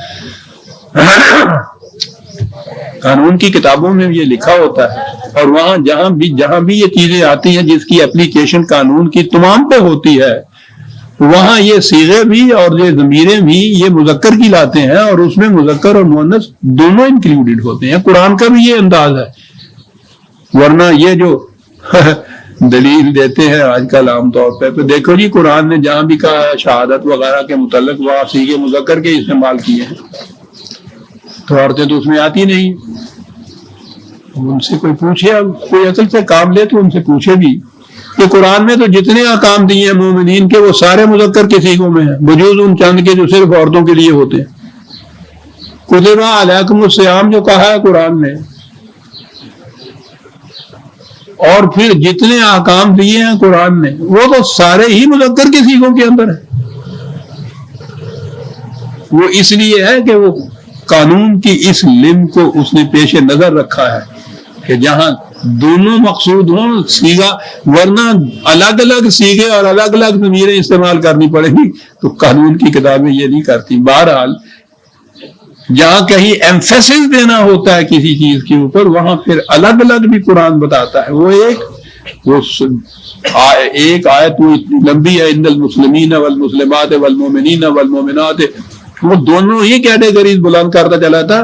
قانون کی کتابوں میں یہ لکھا ہوتا ہے, اور وہاں جہاں بھی یہ چیزیں آتی ہیں جس کی اپلیکیشن قانون کی تمام پہ ہوتی ہے, وہاں یہ صیغے بھی اور یہ ضمیریں بھی یہ مذکر کی لاتے ہیں, اور اس میں مذکر اور مؤنث دونوں انکلوڈڈ ہوتے ہیں. قرآن کا بھی یہ انداز ہے. ورنہ یہ جو دلیل دیتے ہیں آج کل عام طور پہ, تو دیکھو جی قرآن نے جہاں بھی کہا ہے شہادت وغیرہ کے متعلق وہاں صیغے مذکر کے استعمال کیے ہیں, تو عورتیں تو اس میں آتی نہیں. ان سے کوئی پوچھے, کوئی عقل سے کام لے تو ان سے پوچھے بھی کہ قرآن میں تو جتنے احکام دیے ہیں مومنین کے وہ سارے مذکر کے صیغوں میں ہیں, بجوز ان چند کے جو صرف عورتوں کے لیے ہوتے ہیں. کتب علیکم الصیام جو کہا ہے قرآن نے, اور پھر جتنے احکام دیے ہیں قرآن نے وہ تو سارے ہی مذکر کے صیغوں کے اندر ہیں. وہ اس لیے ہے کہ وہ قانون کی اس لم کو اس نے پیش نظر رکھا ہے کہ جہاں دونوں مقصود ہوں صیغہ, ورنہ الگ الگ صیغے اور الگ الگ ضمیریں استعمال کرنی پڑے گی, تو قانون کی کتابیں یہ نہیں کرتی. بہرحال جہاں کہیں ایمفیسس دینا ہوتا ہے کسی چیز کے اوپر, وہاں پھر الگ الگ بھی قرآن بتاتا ہے. وہ ایک آیت وہ اتنی لمبی ہے, ان المسلمین والمسلمات والمؤمنین والمؤمنات, وہ دونوں ہی کیٹیگریز بلند کرتا چلا تھا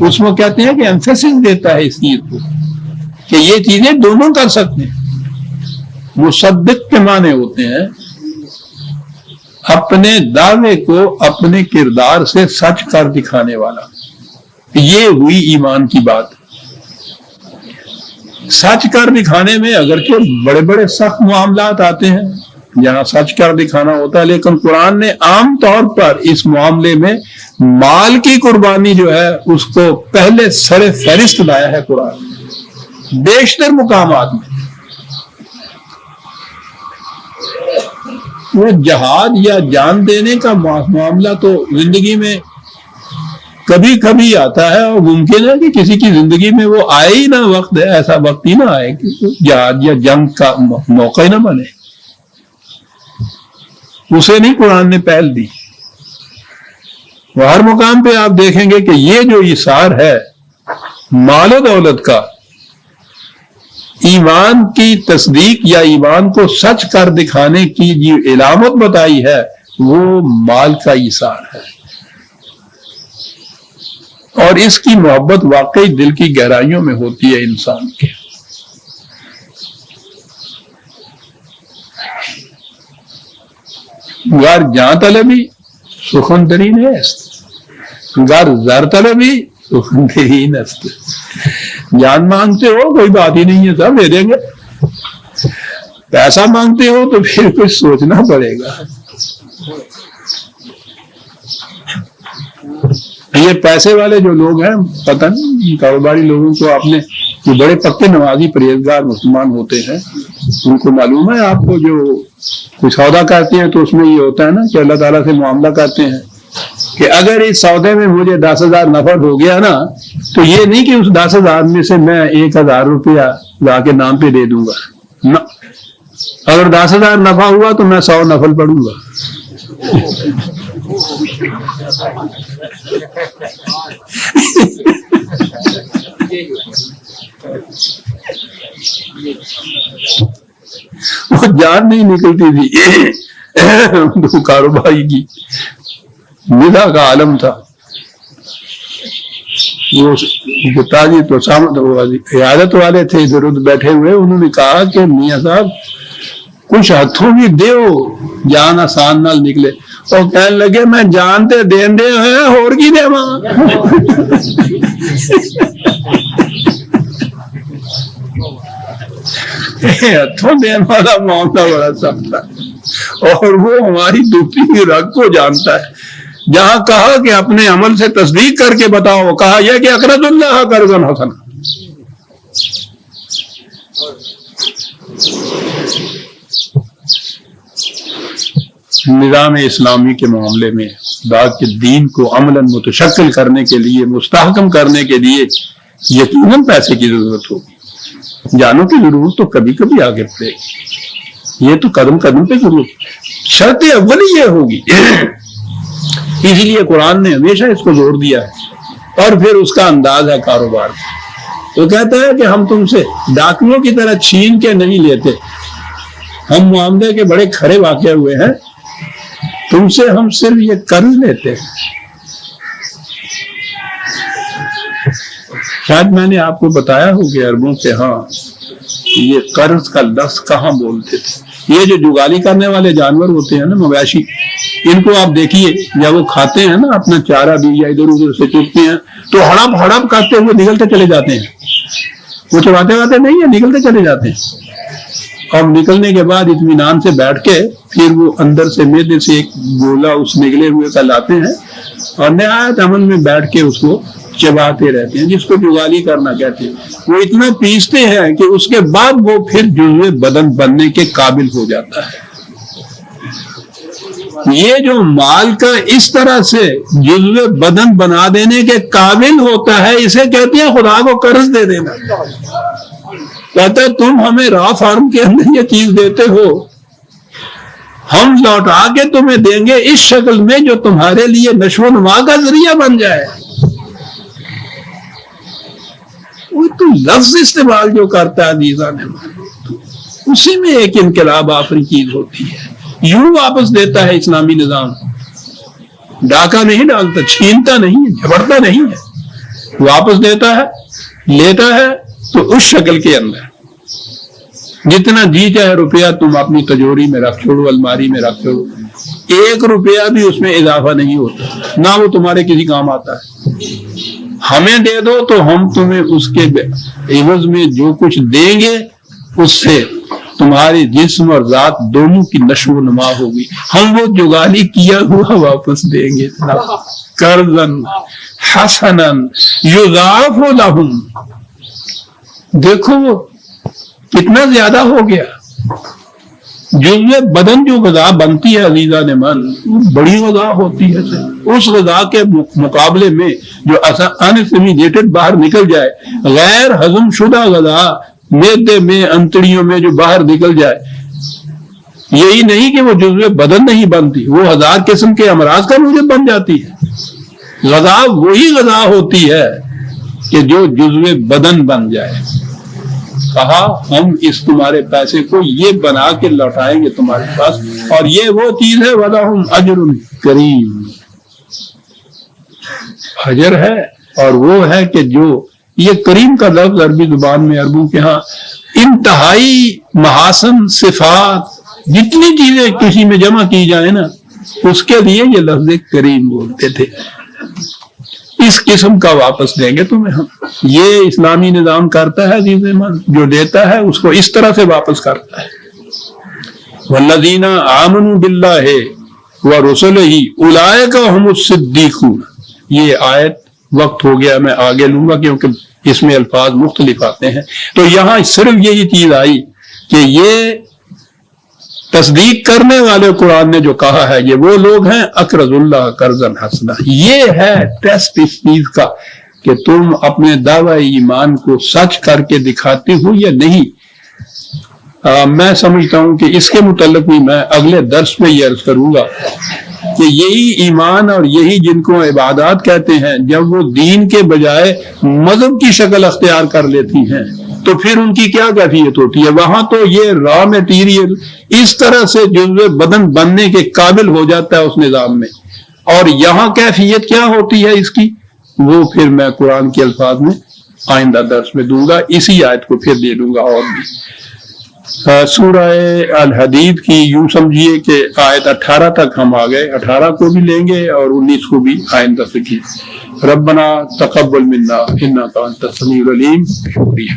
اس میں کہتے ہیں کہ ایمفیسس دیتا ہے اس چیز کو کہ یہ چیزیں دونوں کر سکتے ہیں. مصدق کے معنی ہوتے ہیں اپنے دعوے کو اپنے کردار سے سچ کر دکھانے والا. یہ ہوئی ایمان کی بات. سچ کر دکھانے میں اگرچہ بڑے بڑے سخت معاملات آتے ہیں جہاں سچ کر دکھانا ہوتا ہے، لیکن قرآن نے عام طور پر اس معاملے میں مال کی قربانی جو ہے اس کو پہلے سر فہرست لایا ہے. قرآن بیشتر مقامات میں وہ جہاد یا جان دینے کا معاملہ تو زندگی میں کبھی کبھی آتا ہے، اور ممکن ہے کہ کسی کی زندگی میں وہ آئے ہی نہ، وقت ایسا وقت ہی نہ آئے کہ جہاد یا جنگ کا موقع ہی نہ بنے. اسے نہیں قرآن نے پہل دی. ہر مقام پہ آپ دیکھیں گے کہ یہ جو ایثار ہے مال و دولت کا، ایمان کی تصدیق یا ایمان کو سچ کر دکھانے کی جو علامت بتائی ہے وہ مال کا ایثار ہے. اور اس کی محبت واقعی دل کی گہرائیوں میں ہوتی ہے انسان کے. گر جاں طلبی سخن ترین است، گر زر طلبی سخن ترین است. جان مانگتے ہو کوئی بات ہی نہیں ہے، سب دے دیں گے. پیسہ مانگتے ہو تو پھر کچھ سوچنا پڑے گا. یہ پیسے والے جو لوگ ہیں، پتہ نہیں کاروباری لوگوں کو آپ نے جو بڑے پکے نمازی پرہیزگار مسلمان ہوتے ہیں ان کو معلوم ہے، آپ کو جو کچھ سودا کرتے ہیں تو اس میں یہ ہوتا ہے نا کہ اللہ تعالیٰ سے معاملہ کرتے ہیں کہ اگر اس سودے میں مجھے 10,000 نفع ہو گیا نا تو یہ نہیں کہ اس 10,000 میں سے میں 1,000 روپیہ لا کے نام پہ دے دوں گا نہ. اگر 10,000 نفع ہوا تو میں 100 نفل پڑھوں گا. وہ جان نہیں نکلتی تھی تو کاروباری کی ندا کا عالم تھا. وہ تاجی تو عیادت والے تھے ادھر ادھر بیٹھے ہوئے، انہوں نے کہا کہ میاں صاحب کچھ ہاتھوں بھی دیو جان آسان نال نکلے. اور کہنے لگے میں جانتے دین دے ہیں اور کی دے ماں. ہاتھوں دینے والا معاملہ بڑا سخت ہے، اور وہ ہماری دوسری کی رگ کو جانتا ہے. جہاں کہا کہ اپنے عمل سے تصدیق کر کے بتاؤ، کہا یہ کہ اقرض اللہ قرضا حسنا. نظام اسلامی کے معاملے میں بعد کے دین کو عملاً متشکل کرنے کے لیے، مستحکم کرنے کے لیے یقیناً پیسے کی ضرورت ہوگی. جانوں کی ضرورت تو کبھی کبھی آگے پڑے گی، یہ تو قدم قدم پہ ضرورت. شرط اول ہی یہ ہوگی. اسی لیے قرآن نے ہمیشہ اس کو زور دیا ہے. اور پھر اس کا انداز ہے کاروبار کا. وہ کہتا ہے کہ ہم تم سے ڈاکیوں کی طرح چھین کے نہیں لیتے، ہم معاملے کے بڑے کھڑے واقع ہوئے ہیں، تم سے ہم صرف یہ قرض لیتے ہیں. شاید میں نے آپ کو بتایا ہو کہ عربوں کے ہاں یہ قرض کا لفظ کہاں بولتے تھے. یہ جو جگالی کرنے والے جانور ہوتے ہیں نا، مویشی، ان کو آپ دیکھیے جب وہ کھاتے ہیں نا اپنا چارہ بھی یا ادھر ادھر سے چگتے ہیں تو ہڑپ ہڑپ کرتے ہوئے نکلتے چلے جاتے ہیں. وہ چباتے واتے نہیں ہیں، نکلتے چلے جاتے ہیں. اور نکلنے کے بعد اطمینان سے بیٹھ کے پھر وہ اندر سے میدے سے ایک گولا اس نگلے ہوئے کا لاتے ہیں اور نہایت امن میں بیٹھ کے اس کو چباتے رہتے ہیں، جس کو جگالی کرنا کہتے ہیں. وہ اتنا پیستے ہیں کہ اس کے بعد وہ پھر جزو بدن بننے کے قابل ہو جاتا ہے. یہ جو مال کا اس طرح سے جزو بدن بنا دینے کے قابل ہوتا ہے، اسے کہتے ہیں خدا کو قرض دے دینا. کہتا ہے تم ہمیں را فارم کے اندر یہ چیز دیتے ہو، ہم لوٹا کے تمہیں دیں گے اس شکل میں جو تمہارے لیے نشو و نما کا ذریعہ بن جائے. وہ تو لفظ استعمال جو کرتا ہے عزیزان، اسی میں ایک انقلاب آفری چیز ہوتی ہے. یوں واپس دیتا ہے اسلامی نظام. ڈاکہ نہیں ڈالتا، چھینتا نہیں ہے، جھپٹتا نہیں ہے. واپس دیتا ہے, لیتا ہے تو اس شکل کے اندر جتنا جی چاہے روپیہ تم اپنی تجوری میں رکھ چھوڑو, الماری میں رکھ چھوڑو, 1 روپیہ بھی اس میں اضافہ نہیں ہوتا, نہ وہ تمہارے کسی کام آتا ہے. ہمیں دے دو تو ہم تمہیں اس کے عوض میں جو کچھ دیں گے اس سے تمہارے جسم اور ذات دونوں کی نشو و نما ہوگی. ہم وہ جگالی کیا ہوا واپس دیں گے, قرضاً حسناً یضاعف لہم. دیکھو وہ کتنا زیادہ ہو گیا. جزء بدن جو غذا بنتی ہے عزیزہ نے من, بڑی غذا ہوتی ہے. اس غذا کے مقابلے میں جو انسیمیلیٹڈ باہر نکل جائے, غیر ہضم شدہ غذا معدے میں انتڑیوں میں جو باہر نکل جائے, یہی نہیں کہ وہ جزء بدن نہیں بنتی, وہ 1000 قسم کے امراض کا موجب بن جاتی ہے. غذا وہی غذا ہوتی ہے کہ جو جزء بدن بن جائے. کہا ہم اس تمہارے پیسے کو یہ بنا کے لوٹائیں گے تمہارے پاس, اور یہ وہ چیز ہے وَلَهُمْ أَجْرٌ کریم. اجر ہے, اور وہ ہے کہ جو یہ کریم کا لفظ عربی زبان میں عربوں کے ہاں انتہائی محاسن صفات جتنی چیزیں کسی میں جمع کی جائیں نا, اس کے لیے یہ لفظ کریم بولتے تھے. اس قسم کا واپس دیں گے تمہیں ہم. یہ اسلامی نظام کرتا ہے عزیز من, جو دیتا ہے اس کو اس طرح سے واپس کرتا ہے. والذین آمنوا باللہ ورسلہ اولئک هم الصدیقون. یہ آیت وقت ہو گیا میں آگے لوں گا کیونکہ اس میں الفاظ مختلف آتے ہیں. تو یہاں صرف یہی چیز آئی کہ یہ تصدیق کرنے والے قرآن نے جو کہا ہے یہ وہ لوگ ہیں اقرض اللہ قرضا حسنا. یہ ہے ٹیسٹ اس چیز کا کہ تم اپنے دعوی ایمان کو سچ کر کے دکھاتے ہو یا نہیں. میں سمجھتا ہوں کہ اس کے متعلق بھی میں اگلے درس میں یہ عرض کروں گا کہ یہی ایمان اور یہی جن کو عبادات کہتے ہیں, جب وہ دین کے بجائے مذہب کی شکل اختیار کر لیتی ہیں تو پھر ان کی کیا کیفیت ہوتی ہے. وہاں تو یہ را میٹیریل اس طرح سے جزء بدن بننے کے قابل ہو جاتا ہے اس نظام میں, اور یہاں کیفیت کیا ہوتی ہے اس کی, وہ پھر میں قرآن کے الفاظ میں آئندہ درس میں دوں گا. اسی آیت کو پھر دے دوں گا. اور بھی سورہ الحدید کی یوں سمجھیے کہ آیت 18 تک ہم آ گئے, 18 کو بھی لیں گے اور 19 کو بھی آئندہ سے کی. ربنا تقبل منا انک انت السمیع العلیم. شکریہ.